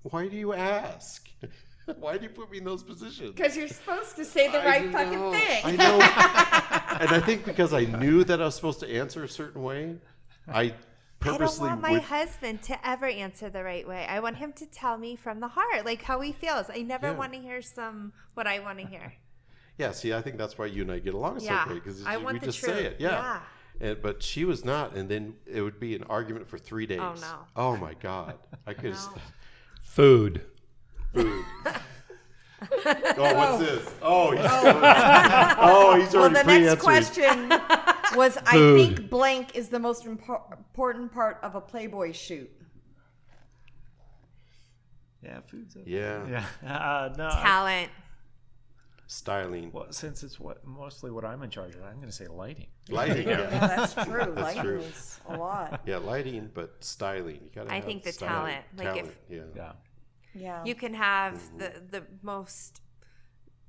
why do you ask? Why do you put me in those positions? Because you're supposed to say the right fucking thing. I know. And I think because I knew that I was supposed to answer a certain way, I purposely I don't want my husband to ever answer the right way. I want him to tell me from the heart, like how he feels. I never want to hear what I want to hear. Yeah, see, I think that's why you and I get along so great, because I want we the just truth. say it. Yeah. But she was not, and then it would be an argument for 3 days. Oh, no. Oh my God. I could. No. Food. Oh, what's this? Oh, he's already Well, the next pre-answering. question was, I Food. think blank is the most important part of a Playboy shoot. Yeah, food's okay. Yeah. Yeah. No. Talent. Styling. Well, since it's mostly what I'm in charge of, I'm going to say lighting. Lighting. Yeah, Yeah. that's true. Lighting true. is a lot. Yeah, lighting, but styling. You gotta I have think the styling. talent. Like if Yeah. Yeah. you can have the most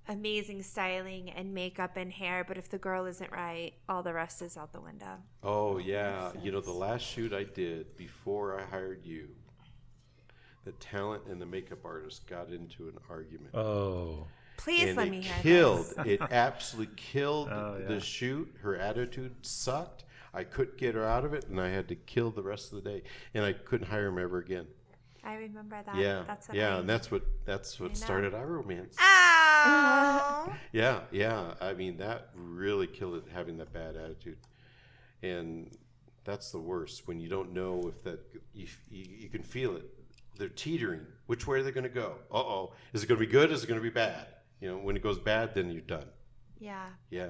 amazing styling and makeup and hair, but if the girl isn't right, all the rest is out the window. Oh yeah, the last shoot I did before I hired you, the talent and the makeup artist got into an argument. Oh. Please And let it me hear killed. this. It absolutely killed Oh, yeah. the shoot. Her attitude sucked. I couldn't get her out of it, and I had to kill the rest of the day. And I couldn't hire him ever again. I remember that. Yeah, That's what yeah, I and that's what started our romance. Ow! Yeah. I mean, that really killed it, having that bad attitude, and that's the worst when you don't know if that you can feel it. They're teetering. Which way are they going to go? Is it going to be good? Is it going to be bad? When it goes bad, then you're done. Yeah. Yeah.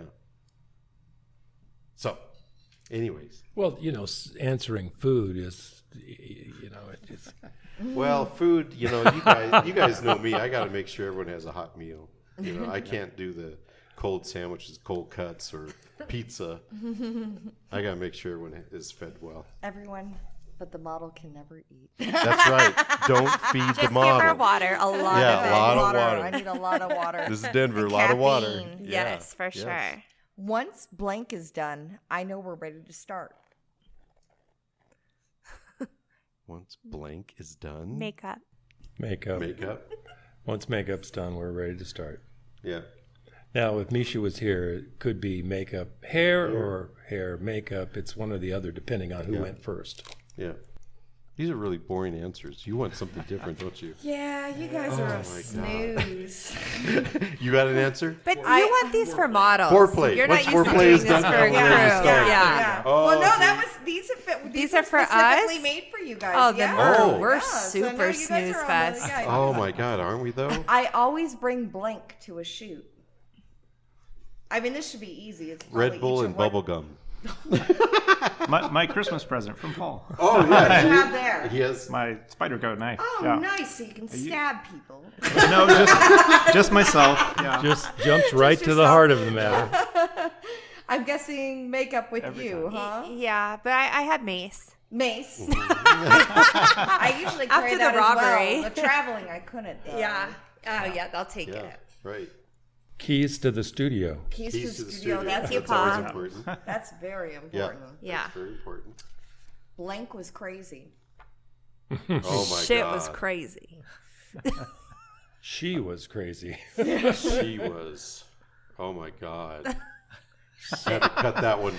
So, anyways. Well, answering food is, it's Well, food, you guys know me. I got to make sure everyone has a hot meal. I can't do the cold sandwiches, cold cuts, or pizza. I got to make sure everyone is fed well. Everyone but the model can never eat. That's right. Don't feed Just the give model. her water, a lot Yeah, of a it. lot of water. I need a lot of water. This is Denver. And A lot of water. caffeine. Yes, for sure. Once blank is done, I know we're ready to start. Once blank is done. Makeup. makeup. Makeup. Once makeup's done, we're ready to start. Yeah. Now, if Misha was here, it could be makeup, hair, or hair, makeup. It's one or the other, depending on who went first. Yeah. These are really boring answers. You want something different, don't you? Yeah, you guys are a snooze. You got an answer? But you want these for models. Foreplay. You're Once not used to foreplay doing is this done, for now a we're crew. ready to start. Yeah. Oh, Well, no, These these are are for specifically us? made for you guys. Oh, then Oh. we're So now super you guys snooze are on the- fest. yeah. Oh my God, aren't we though? I always bring blank to a shoot. I mean, this should be easy. It's probably Red Bull each and one- bubble gum. My Christmas present from Paul. Oh What do you have there? He has. My spider goat knife. Oh, yeah. nice. So you can stab people. No, just myself. Yeah. Just jumps right to the heart of the matter. I'm guessing makeup with Every you, time. huh? Yeah, but I had mace. Mace. I usually carry After the that robbery. as well. The traveling, I couldn't, though. Oh, yeah, I'll take Yeah, it. right. Keys to the studio. Keys to the studio. Thank That's you, That's always Pa. important. That's very Yeah. important. Yeah. That's very important. Blank was crazy. Oh my Shit God. was crazy. She was crazy. She was. Oh my God. Had to cut that one.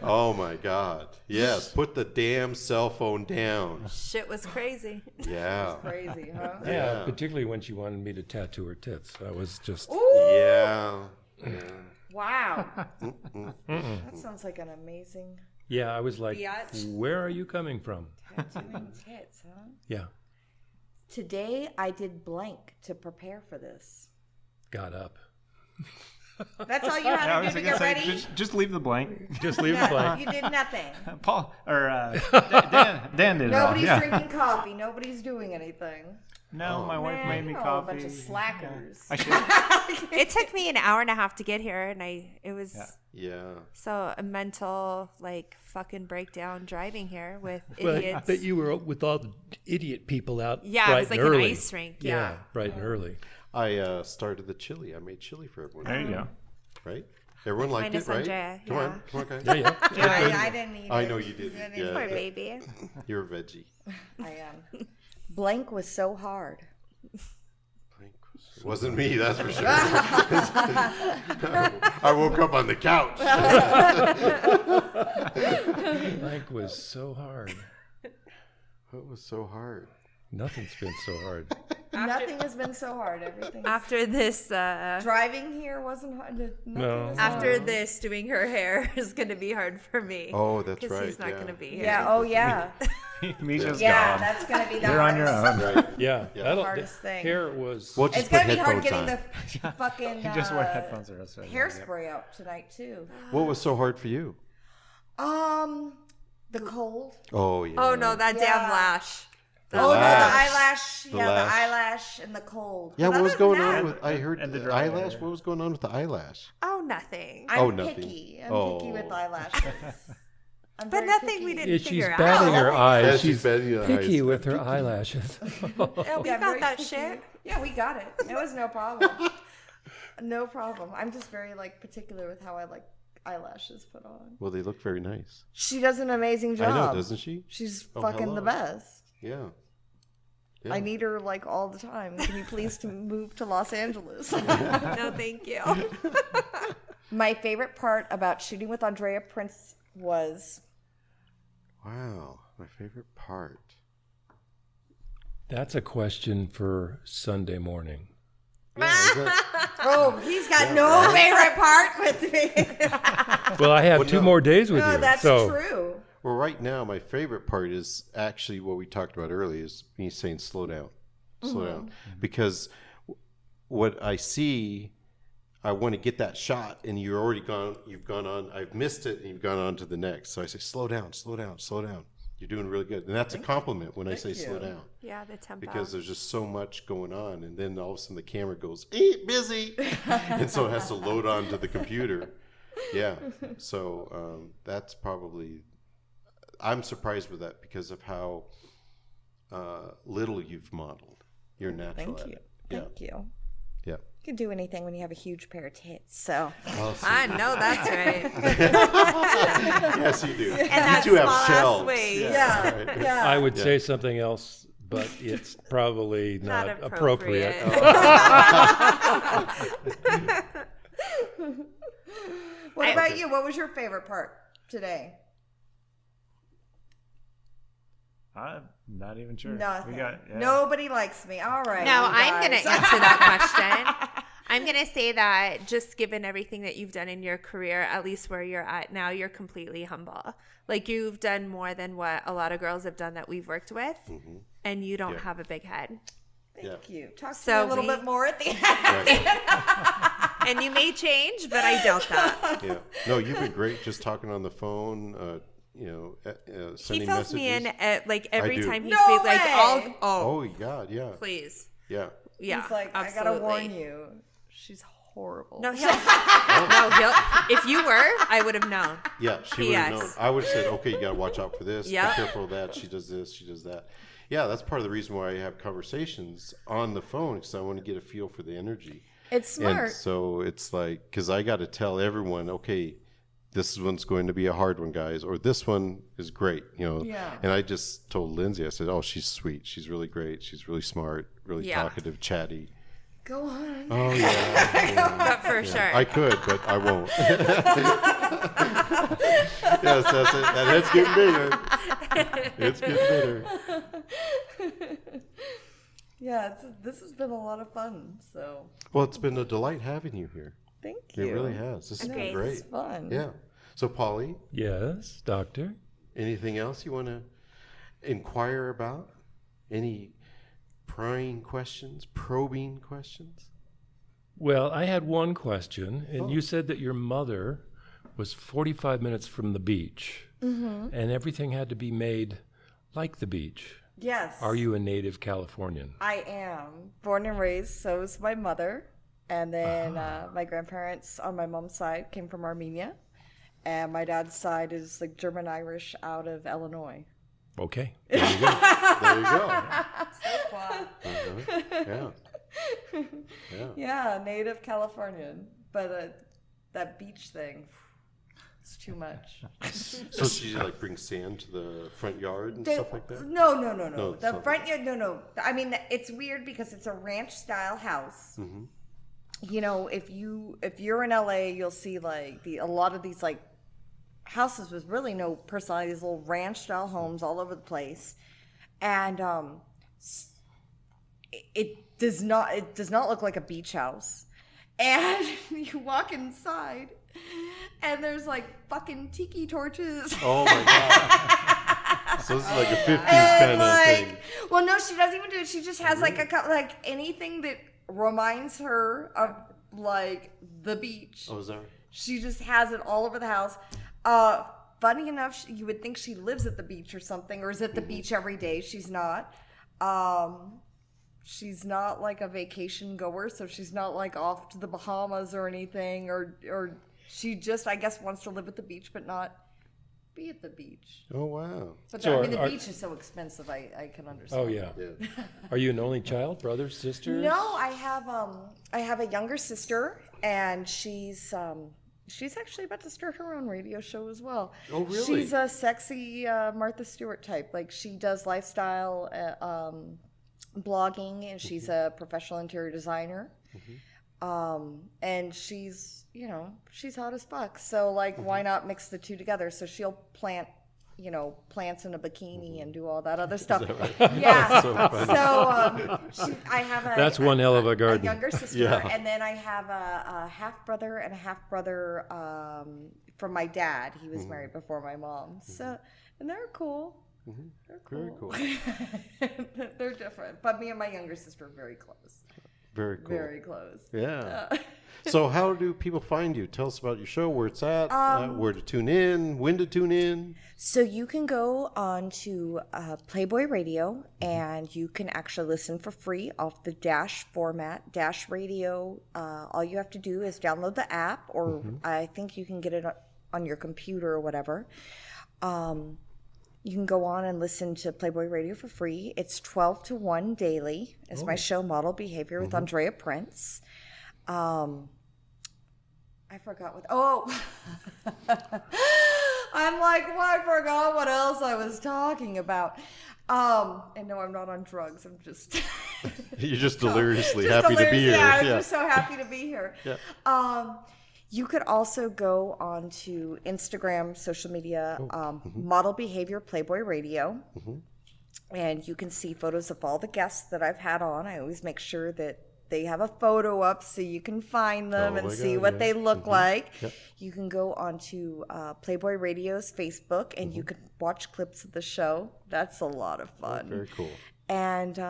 Oh my God. Yes, put the damn cell phone down. Shit was crazy. Yeah. Crazy, huh? Yeah, particularly when she wanted me to tattoo her tits. I was just. Yeah. Wow. That sounds like an amazing Yeah, I was like, Biatch. where are you coming from? tattooing tits, huh? Yeah, Today I did blank to prepare for this. got up. That's all you I had to was do to gonna get say, ready? just leave the blank. Just leave it blank. You did nothing. Paul or Dan did it all. Nobody's Yeah. drinking coffee. Nobody's doing anything. No, my wife made me Oh, coffee. a bunch of slackers. I should. It took me an hour and a half to get here, and it was Yeah. so a mental like fucking breakdown driving here with Well, idiots. I bet you were with all the idiot people out. Yeah, bright it was like and early. an ice rink. Yeah. bright and early. I started the chili. I made chili for everyone. There you go. Right? Everyone liked Minus it, right? Andrea, Come yeah. on, guys. Yeah. Yeah, I didn't eat it. I know you didn't. I didn't Yeah. Poor baby. You're a veggie. I am. Blank was so hard. It wasn't me, that's for sure. I woke up on the couch. Blank was so hard. It was so hard. Nothing's been so hard. Nothing has been so hard. Everything. After this, Driving here wasn't hard. No. after this, doing her hair is going to be hard for me. Oh, that's because right. he's not yeah. going to be here. Yeah. Oh, yeah. Misha's Yeah, gone. that's gonna be the You're on your hardest. own. Right. Yeah, hardest thing. Hair was. We'll just It's put gonna be hard headphones getting on. the fucking Just wear headphones the rest of the day. hairspray out tonight too. What was so hard for you? The cold. Oh, yeah. Oh no, that Yeah. damn lash. Oh no, the lash. eyelash. The Yeah, lash. the eyelash and the cold. Yeah, But what was other than going that, on with, I heard And the the dry eyelash. hair. What was going on with the eyelash? Oh, nothing. I'm nothing. picky. I'm Oh. picky with eyelashes. I'm But very nothing we picky. didn't Yeah, she's figure batting out. her eyes. Yeah, she's batting her picky eyes. with her eyelashes. Yeah, we Yeah, got very that picky. shit. Yeah, we got it. It was no problem. No problem. I'm just very particular with how I like eyelashes put on. Well, they look very nice. She does an amazing job. I know, doesn't she? She's Oh, fucking the hello. best. Yeah. I need her all the time. Can you please move to Los Angeles? No, thank you. My favorite part about shooting with Andrea Prince was Wow, my favorite part. That's a question for Sunday morning. oh, he's got no favorite part with me. Well, I have Well, 2 no. more days with No, you. that's so true. Well, right now, my favorite part is actually what we talked about earlier is me saying slow down. Slow down. Because what I see, I want to get that shot, and you've gone on, I've missed it, and you've gone on to the next. So I say, slow down, slow down, slow down. You're doing really good. And that's a compliment when I say slow down. Yeah, the tempo. Because there's just so much going on, and then all of a sudden the camera goes, busy, and so it has to load onto the computer. Yeah, so that's probably, I'm surprised with that because of how little you've modeled. You're natural Thank at you. it. Yeah, Thank you. yeah. You can do anything when you have a huge pair of tits. So I know that's right. Yes, you do. And that you two have small-ass shelves. waist. yeah, right. yeah. I would say something else, but it's probably not, Not appropriate. What about you? What was your favorite part today? I'm not even sure. Nothing. We got, yeah. Nobody likes me. All right. No, you I'm going to guys. answer that question. I'm going to say that just given everything that you've done in your career, at least where you're at now, you're completely humble. Like you've done more than what a lot of girls have done that we've worked with, and you don't have a big head. Thank you. Talk to So me a little we- bit more at the end. Right. And you may change, but I doubt that. Yeah. No, you've been great just talking on the phone, He sending fills messages. me in at, like every do. time he No speaks. Like, way. Oh, God, yeah. please. Yeah. Yeah, He's like, absolutely. I gotta warn you, she's horrible. No, he'll. If you were, I would have known. Yeah, she would have known. P.S. I would have said, okay, you got to watch out for this. Yep. Be careful of that. She does this. She does that. Yeah, that's part of the reason why I have conversations on the phone because I want to get a feel for the energy. It's smart. And so it's like, because I got to tell everyone, okay, this one's going to be a hard one, guys, or this one is great, Yeah. And I just told Lindsay, I said, oh, she's sweet. She's really great. She's really smart, really talkative, chatty. Go on. Oh, yeah. But for sure. I could, but I won't. Yes, that's it. And it's getting bigger. It's getting bigger. Yeah, this has been a lot of fun. So Well, it's been a delight having you here. thank you. It really has. This has been Okay. great. It's fun. Yeah. So, Polly, Yes, doctor. anything else you want to inquire about? Any prying questions, probing questions? Well, I had one question, and you said that your mother was 45 minutes from the beach, and everything had to be made like the beach. Yes. Are you a native Californian? I am born and raised. So is my mother, and then my grandparents on my mom's side came from Armenia, and my dad's side is like German Irish out of Illinois. Okay. There you go. Yeah. Yeah. Yeah, native Californian, but that beach thing, it's too much. So she like brings sand to the front yard and stuff like that? No. No, it's The not front yard, no. I mean, it's weird because it's a ranch style house. Mm-hmm. If you're in LA, you'll see like a lot of these like houses with really no personality, these little ranch style homes all over the place, and it does not look like a beach house. And you walk inside, and there's like fucking tiki torches. Oh my God. So this is like a 50s kind of thing. Well, no, she doesn't even do it. She just has like anything that reminds her of like the beach. Oh, is that right? She just has it all over the house. Funny enough, you would think she lives at the beach or something, or is at the beach every day. She's not. She's not like a vacation goer, so she's not like off to the Bahamas or anything, or she just, I guess, wants to live at the beach but not be at the beach. Oh, wow. But So the beach is so expensive, I can understand. Oh, yeah. Are you an only child, brothers, sisters? No, I have a younger sister, and she's actually about to start her own radio show as well. Oh, really? She's a sexy Martha Stewart type. Like, she does lifestyle blogging, and she's a professional interior designer. And she's hot as fuck. So like, why not mix the two together? So she'll plant plants in a bikini and do all that other stuff. Yeah. I have That's one hell of a garden. A younger sister, Yeah. and then I have a half brother and a half brother from my dad. He was married before my mom. So, and they're cool. They're cool. Very cool. They're different, but me and my younger sister are very close. Very cool. Very close. Yeah. So how do people find you? Tell us about your show, where it's at, where to tune in, when to tune in. So you can go on to Playboy Radio, and you can actually listen for free off the Dash format, Dash Radio. All you have to do is download the app, or I think you can get it on your computer or whatever. You can go on and listen to Playboy Radio for free. It's 12 to 1 daily. It's my show, Model Behavior, with Andrea Prince. I forgot what... Oh! I'm like, well, I forgot what else I was talking about. And no, I'm not on drugs. I'm just... You're just deliriously happy to be here. Yeah, I'm just so happy to be here. Yeah. You could also go on to Instagram, social media, Model Behavior Playboy Radio. And you can see photos of all the guests that I've had on. I always make sure that they have a photo up so you can find them and see what they look like. Yep. You can go on to Playboy Radio's Facebook, and you can watch clips of the show. That's a lot of fun. Very cool. And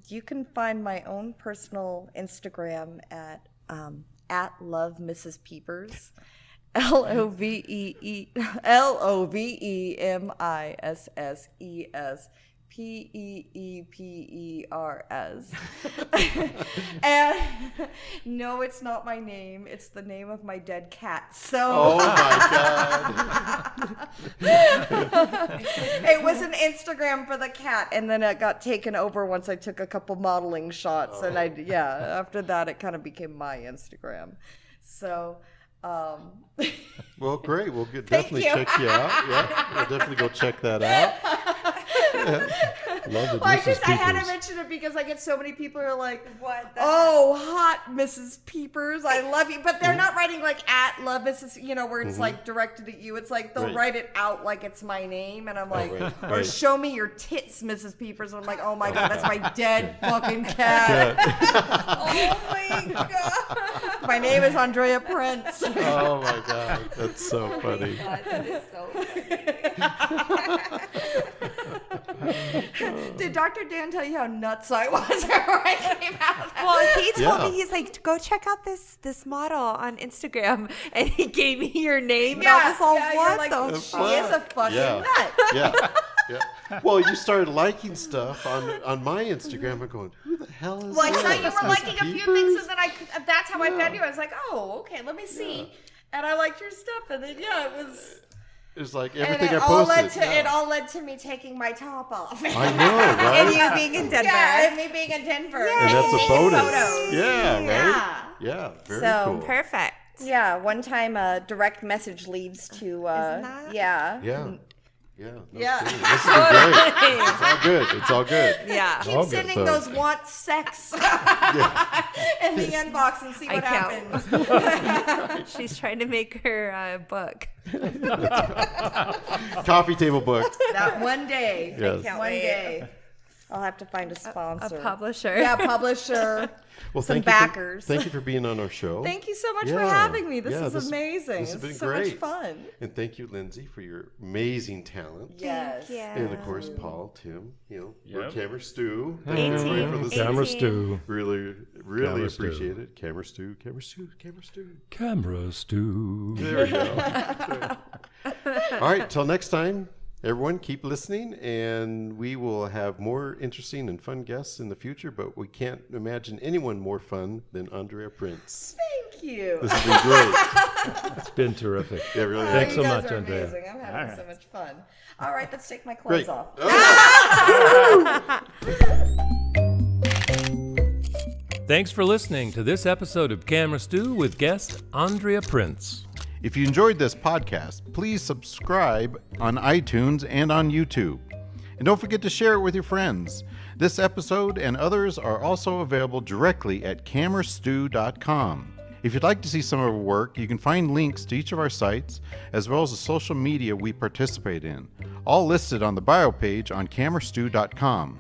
you can find my own personal Instagram at Love Mrs. Peepers, LOVEMISSES PEEPERS. And no, it's not my name. It's the name of my dead cat. So Oh my God. it was an Instagram for the cat, and then it got taken over once I took a couple modeling shots. And after that, it kind of became my Instagram. So Well, great. We'll definitely you. check you out. Yeah, we'll definitely go check that out. Love it. Well, Mrs. I had to Peepers. mention it because I get so many people who are like, What the "Oh, hot Mrs. Peepers, I love you," but they're not writing like at love Mrs. Where it's like directed at you. It's like they'll Right. write it out like it's my name, and I'm like, right, or right. show me your tits, Mrs. Peepers. And I'm like, oh my god, that's my dead fucking cat. Oh my god. My name is Andrea Prince. Oh my God, that's so funny. God, that is so funny. Did Dr. Dan tell you how nuts I was when I came out? Well, he told Yeah. me, he's like, go check out this model on Instagram, and he gave me your name, and I Yeah, was all, yeah, what you're like, the she fuck? is a fucking Yeah. nut. Yeah. Well, you started liking stuff on my Instagram. I'm going, who the hell is Well, I this? saw you were Mrs. liking a few Peepers? things, and then that's how I found you. I was like, oh, okay, let me see. And I liked your stuff, and then it was. It's like And everything it I all posted. led to it all led to me taking my top off. I know, right? And you being in Denver. Yeah, and me being in Denver. And that's a taking bonus. photos. Yeah, right? Yeah. Yeah, very So, cool. Perfect. Yeah, one time a direct message leads to that- yeah. Yeah. Yeah. No Yeah. kidding. This has been great. It's all good. It's all good. Yeah. Keep All good, sending so- those want sex in the inbox and see what happens. She's trying to make her book. Coffee table book. That one day. Yes. Can't One wait. day. I'll have to find a A sponsor. publisher. Yeah, publisher. Well, Some thank backers. thank you for being on our show. Thank you so much for Yeah. having me. This Yeah, is amazing. This has been It's so great. much fun. And thank you, Lindsay, for your amazing talent. Yes. Yeah. And of course, Paul, Tim, your Yep. camera stew. Thank 18. you everybody for listening. Camera 18. stew. Really Camera stew. appreciate it. Camera stew, camera stew, camera stew. Camera stew. There we go. All right, till next time, everyone, keep listening, and we will have more interesting and fun guests in the future, but we can't imagine anyone more fun than Andrea Prince. Thank you. This has been great. It's been terrific. Yeah, really. Thanks You so guys much, are Andrea. amazing. I'm having so much fun. All right, let's take my Great. clothes off. Thanks for listening to this episode of Camera Stew with guest Andrea Prince. If you enjoyed this podcast, please subscribe on iTunes and on YouTube. And don't forget to share it with your friends. This episode and others are also available directly at camerastew.com. If you'd like to see some of our work, you can find links to each of our sites, as well as the social media we participate in, all listed on the bio page on camerastew.com.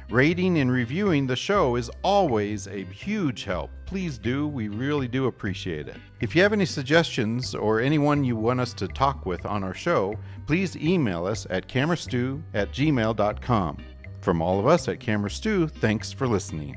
Rating and reviewing the show is always a huge help. Please do. We really do appreciate it. If you have any suggestions or anyone you want us to talk with on our show, please email us at camerastew@gmail.com. From all of us at Camera Stew, thanks for listening.